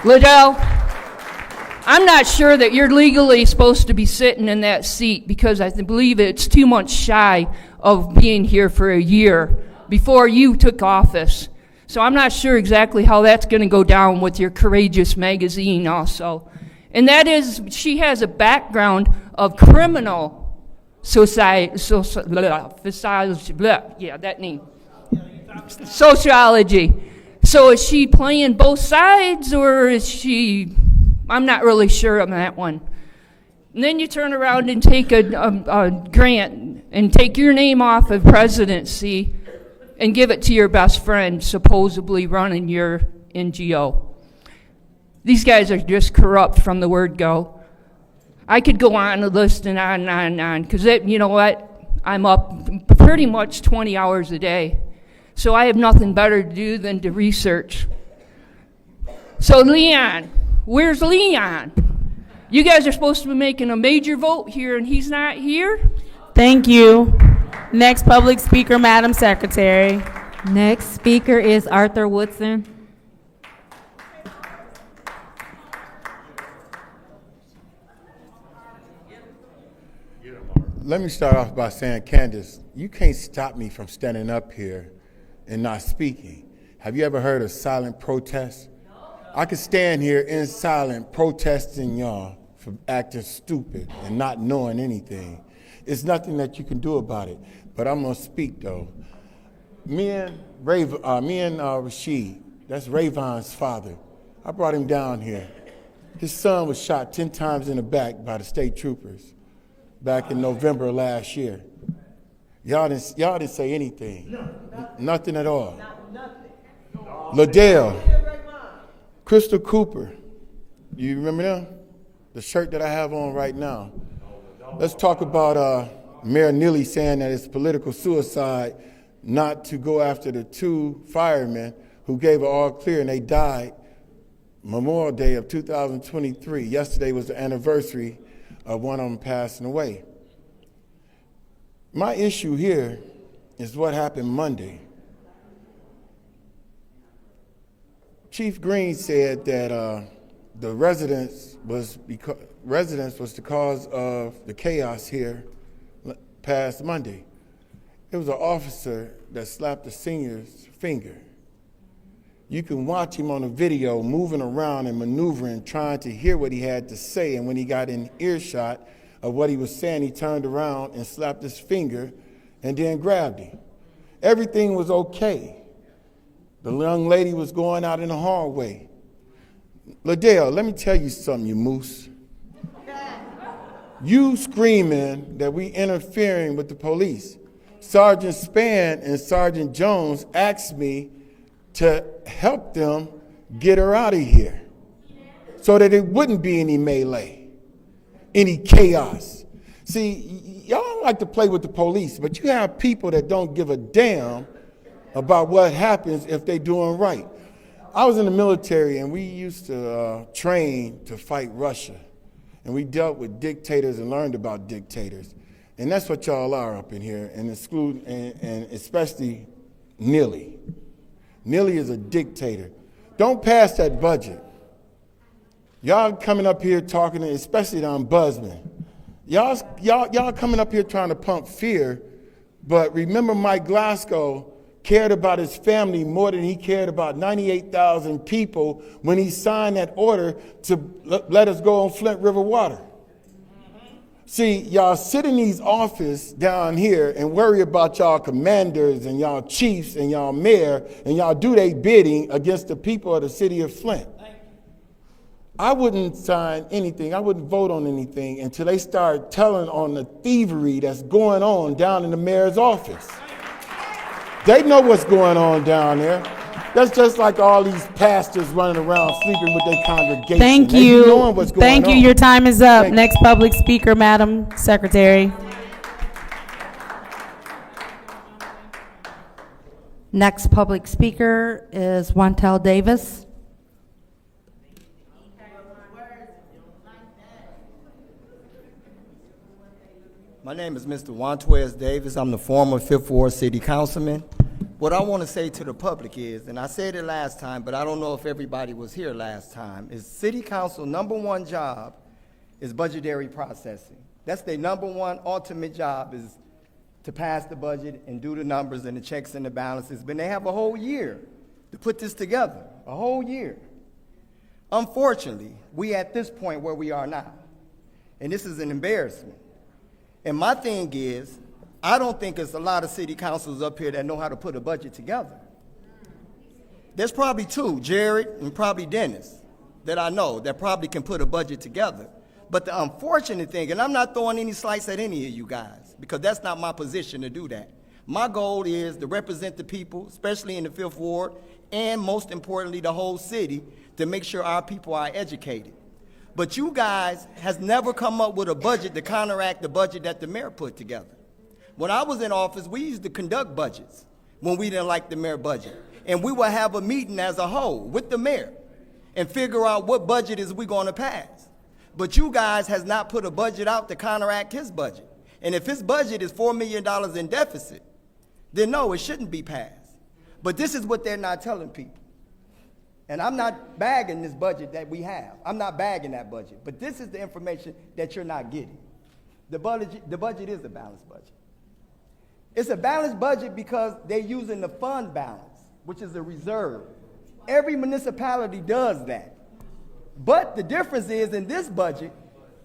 Liddell, I'm not sure that you're legally supposed to be sitting in that seat, because I believe it's 2 months shy of being here for a year before you took office. So I'm not sure exactly how that's going to go down with your Courageous magazine also. And that is, she has a background of criminal sociology, sociology. So is she playing both sides, or is she, I'm not really sure on that one. And then you turn around and take a grant and take your name off of presidency and give it to your best friend, supposedly running your NGO. These guys are just corrupt from the word go. I could go on a list and on and on and on, because you know what? I'm up pretty much 20 hours a day. So I have nothing better to do than to research. So Leon, where's Leon? You guys are supposed to be making a major vote here, and he's not here? Thank you. Next public speaker, Madam Secretary. Next speaker is Arthur Woodson. Let me start off by saying, Candace, you can't stop me from standing up here and not speaking. Have you ever heard of silent protest? I could stand here in silent protesting y'all for acting stupid and not knowing anything. It's nothing that you can do about it, but I'm gonna speak though. Me and Rashid, that's Rayvon's father, I brought him down here. His son was shot 10 times in the back by the state troopers back in November last year. Y'all didn't say anything. Nothing at all. Liddell, Crystal Cooper, you remember them? The shirt that I have on right now. Let's talk about Mayor Neely saying that it's political suicide not to go after the 2 firemen who gave an all clear and they died Memorial Day of 2023. Yesterday was the anniversary of one of them passing away. My issue here is what happened Monday. Chief Green said that the residence was the cause of the chaos here past Monday. It was an officer that slapped a senior's finger. You can watch him on a video moving around and maneuvering, trying to hear what he had to say. And when he got in earshot of what he was saying, he turned around and slapped his finger and then grabbed him. Everything was okay. The young lady was going out in the hallway. Liddell, let me tell you something, you moose. You screaming that we interfering with the police. Sergeant Spann and Sergeant Jones asked me to help them get her out of here so that it wouldn't be any melee, any chaos. See, y'all don't like to play with the police, but you have people that don't give a damn about what happens if they're doing right. I was in the military and we used to train to fight Russia, and we dealt with dictators and learned about dictators. And that's what y'all are up in here, and especially Neely. Neely is a dictator. Don't pass that budget. Y'all coming up here talking, especially the ombudsman. Y'all coming up here trying to pump fear, but remember Mike Glasgow cared about his family more than he cared about 98,000 people when he signed that order to let us go on Flint River water. See, y'all sit in these offices down here and worry about y'all commanders and y'all chiefs and y'all mayor, and y'all do their bidding against the people of the city of Flint. I wouldn't sign anything, I wouldn't vote on anything until they start telling on the thievery that's going on down in the mayor's office. They know what's going on down there. That's just like all these pastors running around sleeping with their congregation. Thank They be you. knowing what's going Thank you. on. Your time is up. Thank you. Next public speaker, Madam Secretary. Next public speaker is Wantel Davis. My name is Mr. Wantwez Davis. I'm the former Fifth Ward City Councilman. What I want to say to the public is, and I said it last time, but I don't know if everybody was here last time, is City Council #1 job is budgetary processing. That's their #1 ultimate job, is to pass the budget and do the numbers and the checks and the balances. But they have a whole year to put this together, a whole year. Unfortunately, we at this point where we are now, and this is an embarrassment. And my thing is, I don't think there's a lot of city councils up here that know how to put a budget together. There's probably 2, Jared and probably Dennis, that I know that probably can put a budget together. But the unfortunate thing, and I'm not throwing any slights at any of you guys, because that's not my position to do that. My goal is to represent the people, especially in the Fifth Ward, and most importantly, the whole city, to make sure our people are educated. But you guys has never come up with a budget to counteract the budget that the mayor put together. When I was in office, we used to conduct budgets when we didn't like the mayor budget. And we would have a meeting as a whole with the mayor and figure out what budget is we going to pass. But you guys has not put a budget out to counteract his budget. And if his budget is $4 million in deficit, then no, it shouldn't be passed. But this is what they're not telling people. And I'm not bagging this budget that we have. I'm not bagging that budget. But this is the information that you're not getting. The budget is a balanced budget. It's a balanced budget because they're using the fund balance, which is a reserve. Every municipality does that. But the difference is in this budget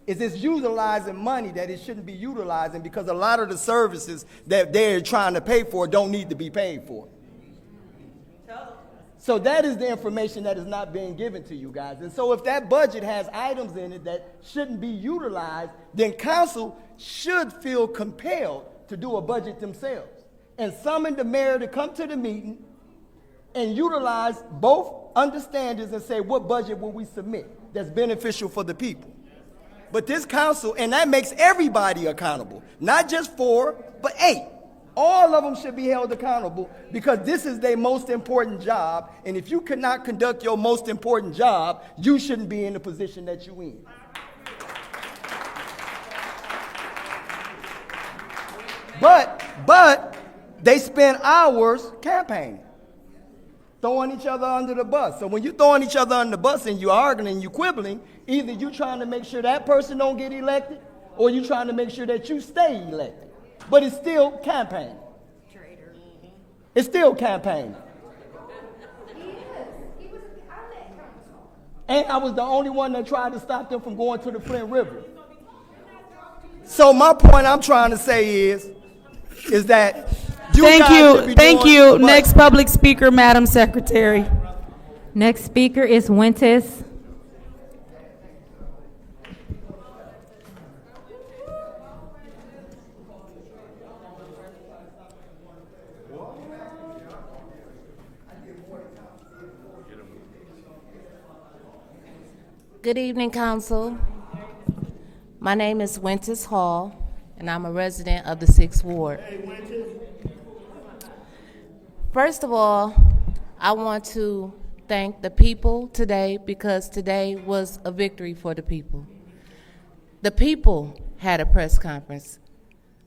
is it's utilizing money that it shouldn't be utilizing because a lot of the services that they're trying to pay for don't need to be paid for. So that is the information that is not being given to you guys. And so if that budget has items in it that shouldn't be utilized, then council should feel compelled to do a budget themselves and summon the mayor to come to the meeting and utilize both understandings and say, what budget will we submit that's beneficial for the people? But this council, and that makes everybody accountable, not just 4, but 8. All of them should be held accountable because this is their most important job. And if you cannot conduct your most important job, you shouldn't be in the position that you're in. But they spend hours campaigning, throwing each other under the bus. So when you're throwing each other under the bus and you're arguing and you're quibbling, either you're trying to make sure that person don't get elected or you're trying to make sure that you stay elected. But it's still campaigning. It's still campaigning. And I was the only one that tried to stop them from going to the Flint River. So my point I'm trying to say is that you Thank guys you. should be Thank doing you. what- Next public speaker, Madam Secretary. Next speaker is Winters. Good evening, Council. My name is Winters Hall, and I'm a resident of the 6th Ward. First of all, I want to thank the people today because today was a victory for the people. The people had a press conference.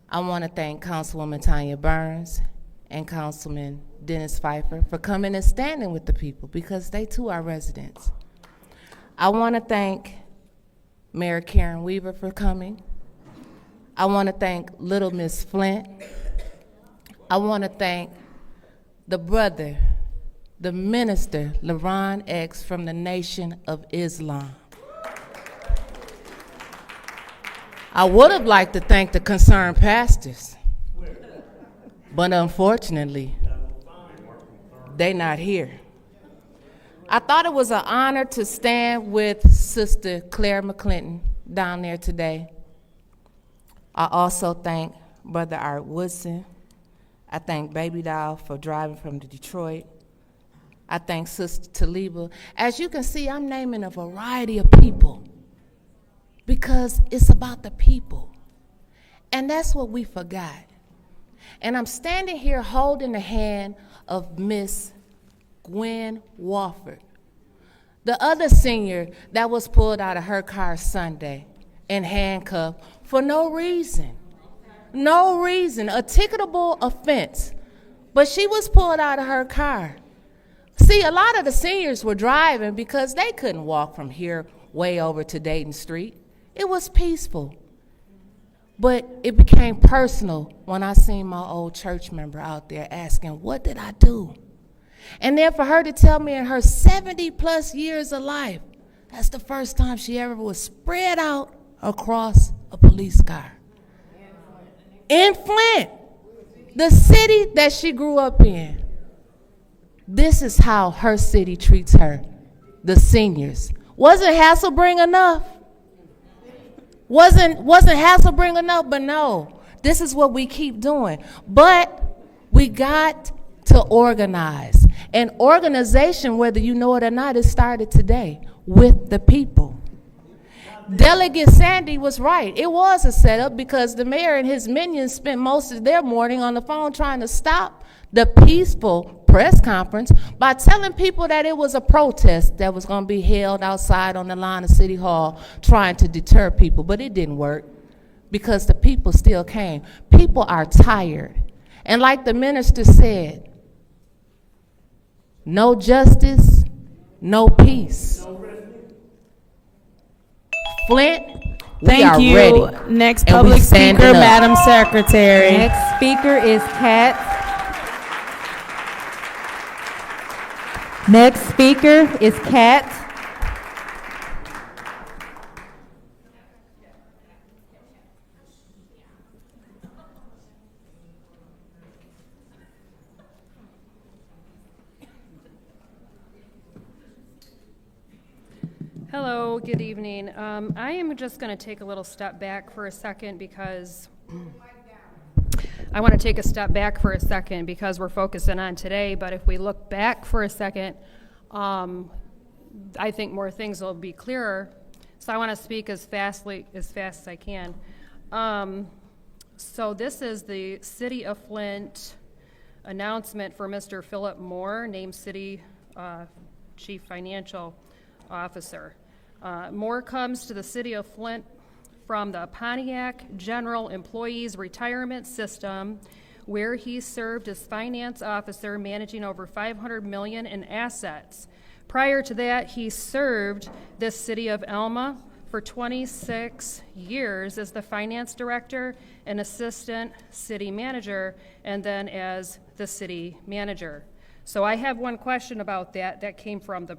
I want to thank Councilwoman Tanya Burns and Councilman Dennis Pfeiffer for coming and standing with the people because they too are residents. I want to thank Mayor Karen Weaver for coming. I want to thank Little Miss Flint. I want to thank the brother, the minister, LaRon X from the Nation of Islam. I would have liked to thank the concerned pastors, but unfortunately, they're not here. I thought it was an honor to stand with Sister Claire McClinton down there today. I also thank Brother Art Woodson. I thank Baby Doll for driving from Detroit. I thank Sister Taliba. As you can see, I'm naming a variety of people because it's about the people. And that's what we forgot. And I'm standing here holding the hand of Miss Gwen Wofford, the other senior that was pulled out of her car Sunday and handcuffed for no reason. No reason, a ticketable offense. But she was pulled out of her car. See, a lot of the seniors were driving because they couldn't walk from here way over to Dayton Street. It was peaceful. But it became personal when I seen my old church member out there asking, what did I do? And then for her to tell me in her 70-plus years of life, that's the first time she ever was spread out across a police car. In Flint, the city that she grew up in. This is how her city treats her, the seniors. Wasn't Hasselbring enough? Wasn't Hasselbring enough? But no, this is what we keep doing. But we got to organize. And organization, whether you know it or not, it started today with the people. Delegate Sandy was right. It was a setup because the mayor and his minions spent most of their morning on the phone trying to stop the peaceful press conference by telling people that it was a protest that was going to be held outside on the lawn of City Hall trying to deter people. But it didn't work because the people still came. People are tired. And like the minister said, no justice, no peace. Flint, we are Thank you. ready. Next and we public standing speaker, up. Madam Secretary. Next speaker is Kat. Next speaker is Kat. Hello, good evening. I am just going to take a little step back for a second because we're focusing on today, but if we look back for a second, I think more things will be clearer. So I want to speak as fast as I can. So this is the City of Flint announcement for Mr. Philip Moore, named City Chief Financial Officer. Moore comes to the City of Flint from the Pontiac General Employees Retirement System, where he served as finance officer, managing over $500 million in assets. Prior to that, he served the City of Alma for 26 years as the finance director and assistant city manager, and then as the city manager. So I have one question about that. That came from the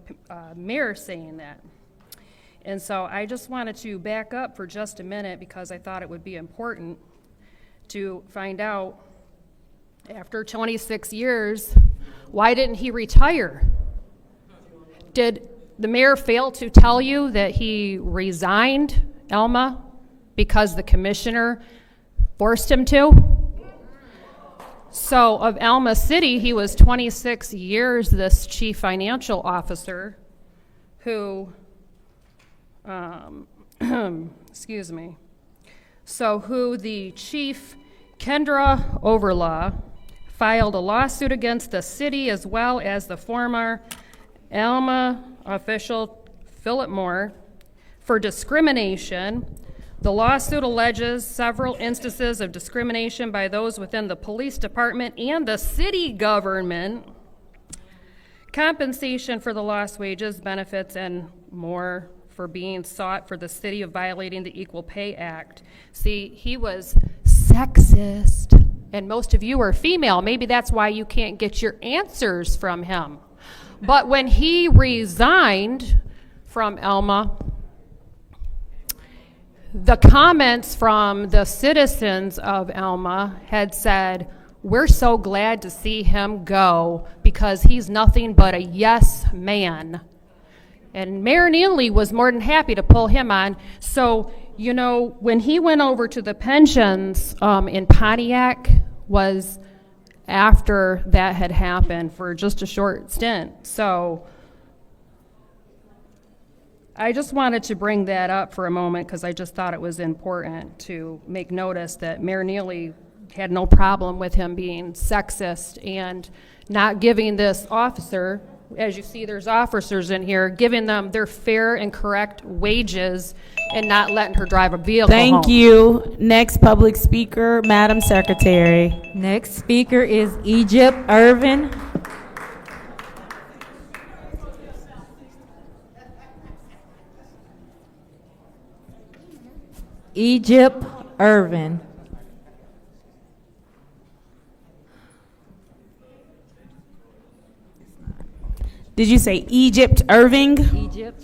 mayor saying that. And so I just wanted to back up for just a minute because I thought it would be important to find out, after 26 years, why didn't he retire? Did the mayor fail to tell you that he resigned Alma because the commissioner forced him to? So of Alma City, he was 26 years this chief financial officer who, excuse me, so who the chief, Kendra Overlaw, filed a lawsuit against the city as well as the former Alma official Philip Moore for discrimination. The lawsuit alleges several instances of discrimination by those within the police department and the city government, compensation for the lost wages, benefits, and more for being sought for the city of violating the Equal Pay Act. See, he was sexist, and most of you are female. Maybe that's why you can't get your answers from him. But when he resigned from Alma, the comments from the citizens of Alma had said, "We're so glad to see him go because he's nothing but a yes man." And Mayor Neely was more than happy to pull him on. So, you know, when he went over to the pensions in Pontiac was after that had happened for just a short stint. So I just wanted to bring that up for a moment because I just thought it was important to make notice that Mayor Neely had no problem with him being sexist and not giving this officer, as you see there's officers in here, giving them their fair and correct wages and not letting her drive a vehicle Thank home. you. Next public speaker, Madam Secretary. Next speaker is Egypt Irvin. Egypt Irvin. Did you say Egypt Irving? Egypt.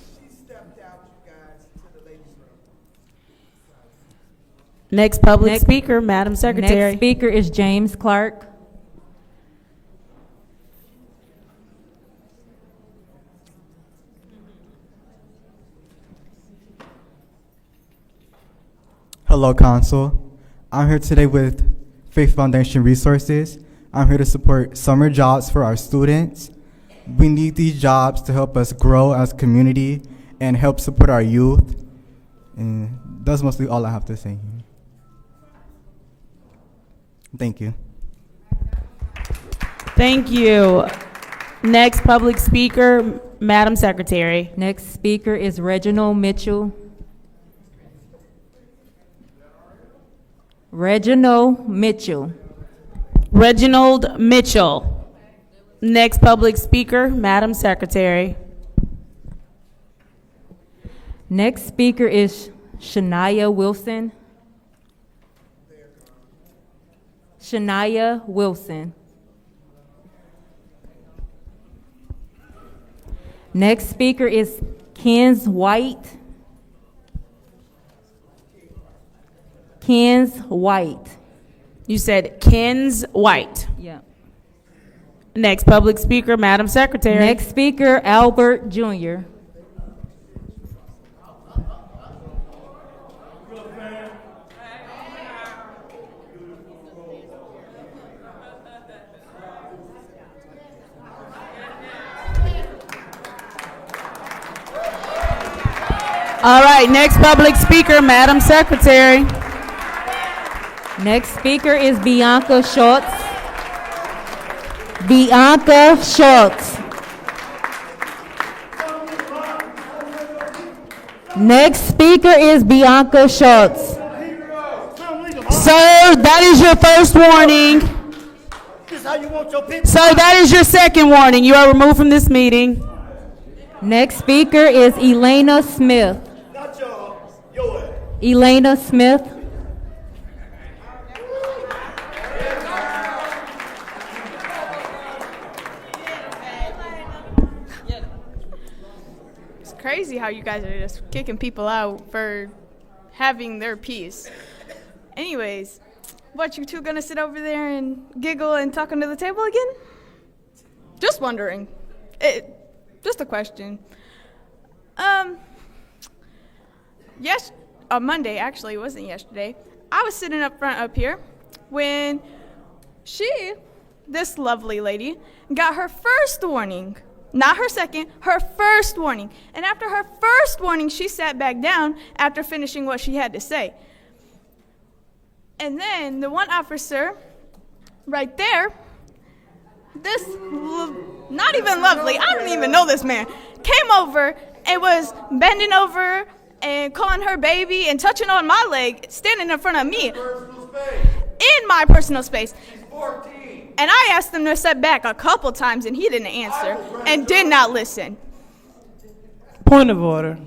Next public speaker, Madam Secretary. Next speaker is James Clark. Hello, Council. I'm here today with Faith Foundation Resources. I'm here to support summer jobs for our students. We need these jobs to help us grow as a community and help support our youth. And that's mostly all I have to say. Thank you. Thank you. Next public speaker, Madam Secretary. Next speaker is Reginald Mitchell. Reginald Mitchell. Reginald Mitchell. Next public speaker, Madam Secretary. Next speaker is Shania Wilson. Shania Wilson. Next speaker is Kens White. Kens White. You said Kens White. Yeah. Next public speaker, Madam Secretary. Next speaker, Albert Jr. All right, next public speaker, Madam Secretary. Next speaker is Bianca Schultz. Bianca Schultz. Next speaker is Bianca Schultz. Sir, that is your first warning. Sir, that is your second warning. You are removed from this meeting. Next speaker is Elena Smith. Elena Smith. It's crazy how you guys are just kicking people out for having their piece. Anyways, what, you two gonna sit over there and giggle and talk under the table again? Just wondering. Just a question. Yes, on Monday, actually, it wasn't yesterday, I was sitting up front up here when this lovely lady, got her first warning. Not her second, her first warning. And after her first warning, she sat back down after finishing what she had to say. And then the one officer right there, not even lovely, I don't even know this man, came over and was bending over and calling her baby and touching on my leg, standing in front of me. In my personal space. And I asked him to step back a couple times and he didn't answer and did not listen. Point of order.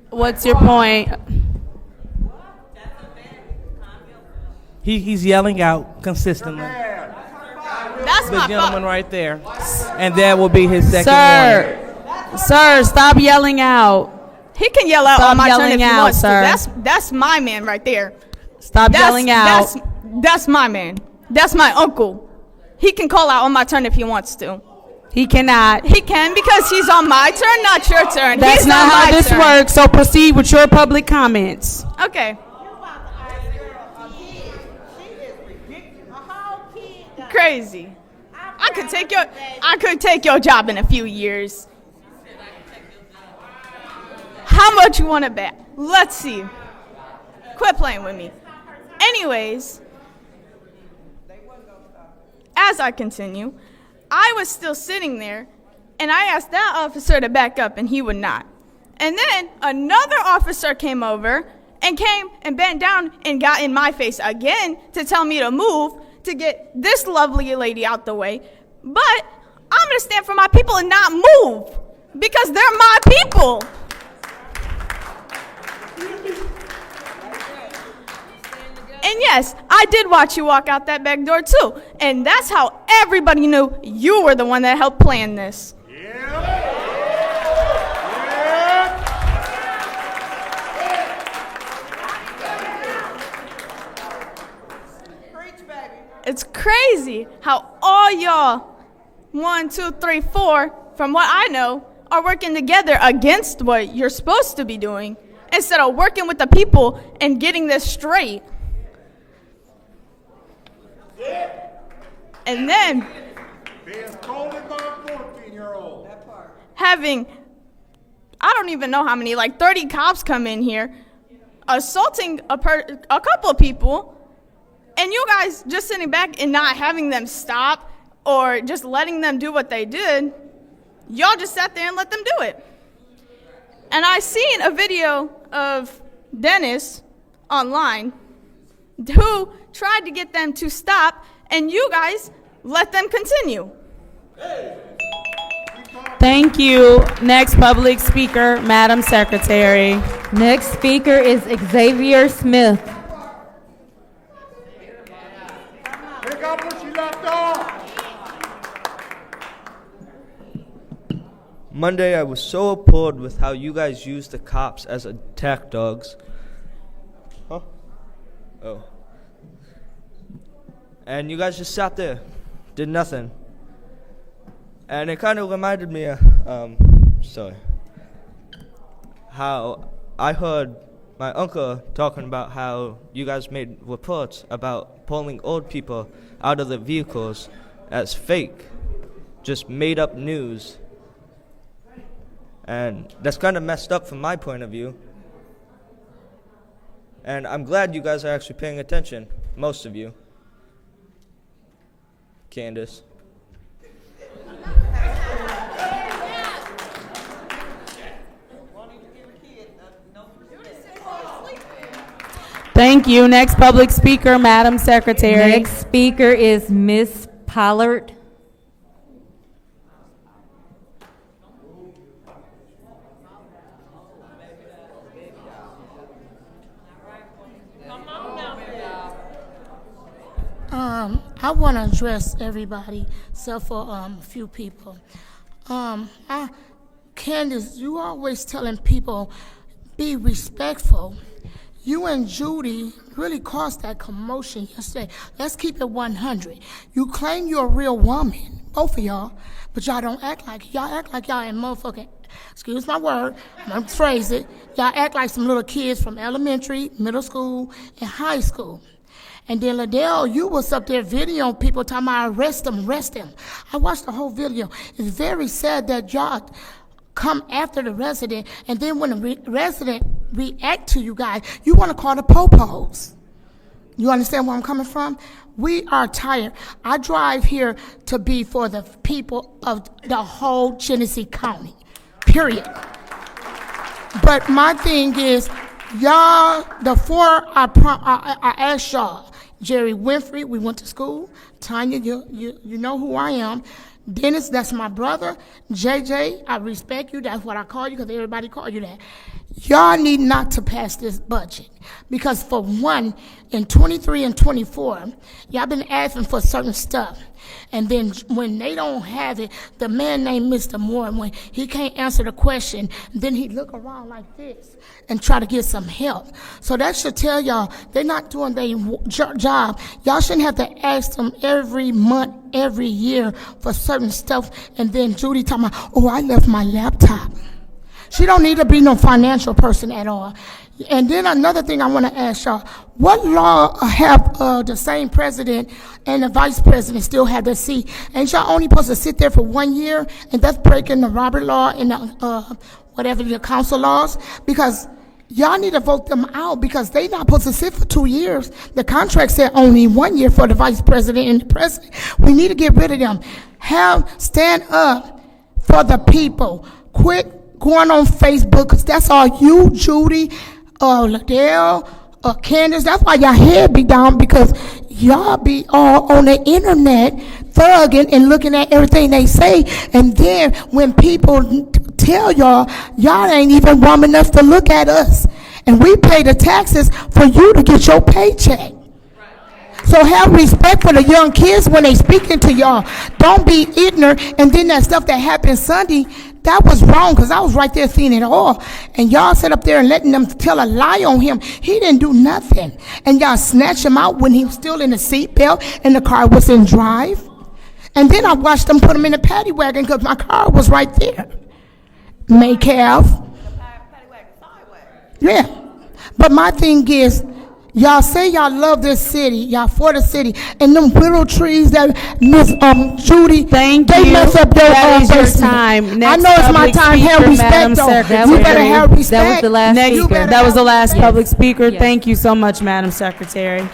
What's your point? He's yelling out consistently. That's The my gentleman fault. right there. And that will be his second warning. Sir, stop yelling out. He can yell out Stop on my turn yelling if he out, wants sir. to. That's my man right there. Stop yelling out. That's my man. That's my uncle. He can call out on my turn if he wants to. He cannot. He can because he's on my turn, not your turn. That's He's not on how my this turn. works, so proceed with your public comments. Okay. Crazy. I could take your job in a few years. How much you want to bet? Let's see. Quit playing with me. Anyways, as I continue, I was still sitting there, and I asked that officer to back up, and he would not. And then another officer came over and bent down and got in my face again to tell me to move to get this lovely lady out the way. But I'm going to stand for my people and not move because they're my people. And yes, I did watch you walk out that back door too. And that's how everybody knew you were the one that helped plan this. It's crazy how all y'all, 1, 2, 3, 4, from what I know, are working together against what you're supposed to be doing instead of working with the people and getting this straight. And then having, I don't even know how many, like 30 cops come in here, assaulting a couple of people, and you guys just sitting back and not having them stop or just letting them do what they did. Y'all just sat there and let them do it. And I seen a video of Dennis online who tried to get them to stop, and you guys let them continue. Thank you. Next public speaker, Madam Secretary. Next speaker is Xavier Smith. Pick up where she left off. Monday, I was so appalled with how you guys used the cops as attack dogs. Huh? Oh. And you guys just sat there, did nothing. And it kind of reminded me of, how I heard my uncle talking about how you guys made reports about pulling old people out of their vehicles as fake, just made up news. And that's kind of messed up from my point of view. And I'm glad you guys are actually paying attention, most of you. Candace. Thank you. Next public speaker, Madam Secretary. Next speaker is Miss Pollard. I want to address everybody except for a few people. Candace, you always telling people, be respectful. You and Judy really caused that commotion yesterday. Let's keep it 100. You claim you're a real woman, both of y'all, but y'all don't act like it. Y'all act like y'all in motherfucking, excuse my word, I'm gonna phrase it. Y'all act like some little kids from elementary, middle school, and high school. And then Liddell, you was up there videoing people talking about arrest them. I watched the whole video. It's very sad that y'all come after the resident, and then when the resident react to you guys, you want to call the popos. You understand where I'm coming from? We are tired. I drive here to be for the people of the whole Genesee County, period. But my thing is, y'all, the four I asked y'all, Jerry Winfrey, we went to school. Tanya, you know who I am. Dennis, that's my brother. JJ, I respect you. That's what I call you because everybody call you that. Y'all need not to pass this budget because for one, in 23 and 24, y'all been asking for certain stuff. And then when they don't have it, the man named Mr. Moore, when he can't answer the question, then he look around like this and try to get some help. So that should tell y'all they're not doing their job. Y'all shouldn't have to ask them every month, every year for certain stuff. And then Judy talking about, oh, I left my laptop. She don't need to be no financial person at all. And then another thing I want to ask y'all, what law have the same president and the vice president still have their seat? Ain't y'all only supposed to sit there for 1 year, and that's breaking the Robert law and the, whatever the council laws? Because y'all need to vote them out because they not supposed to sit for 2 years. The contract said only 1 year for the vice president and the president. We need to get rid of them. Stand up for the people. Quit going on Facebook because that's all you, Judy, Liddell, Candace, that's why y'all head be down because y'all be all on the internet thugging and looking at everything they say. And then when people tell y'all ain't even warm enough to look at us. And we pay the taxes for you to get your paycheck. So have respect for the young kids when they speaking to y'all. Don't be ignorant. And then that stuff that happened Sunday, that was wrong because I was right there seeing it all. And y'all sit up there and letting them tell a lie on him. He didn't do nothing. And y'all snatch him out when he was still in the seatbelt and the car was in drive. And then I watched them put him in the paddy wagon because my car was right there. Maycalf. Yeah. But my thing is, y'all say y'all love this city, y'all for the city, and them willow trees that Miss Judy, they mess up their Your time. I know it's my time. Have respect, though. You better have respect. That was the last speaker. That was the last public speaker. Thank you so much, Madam Secretary.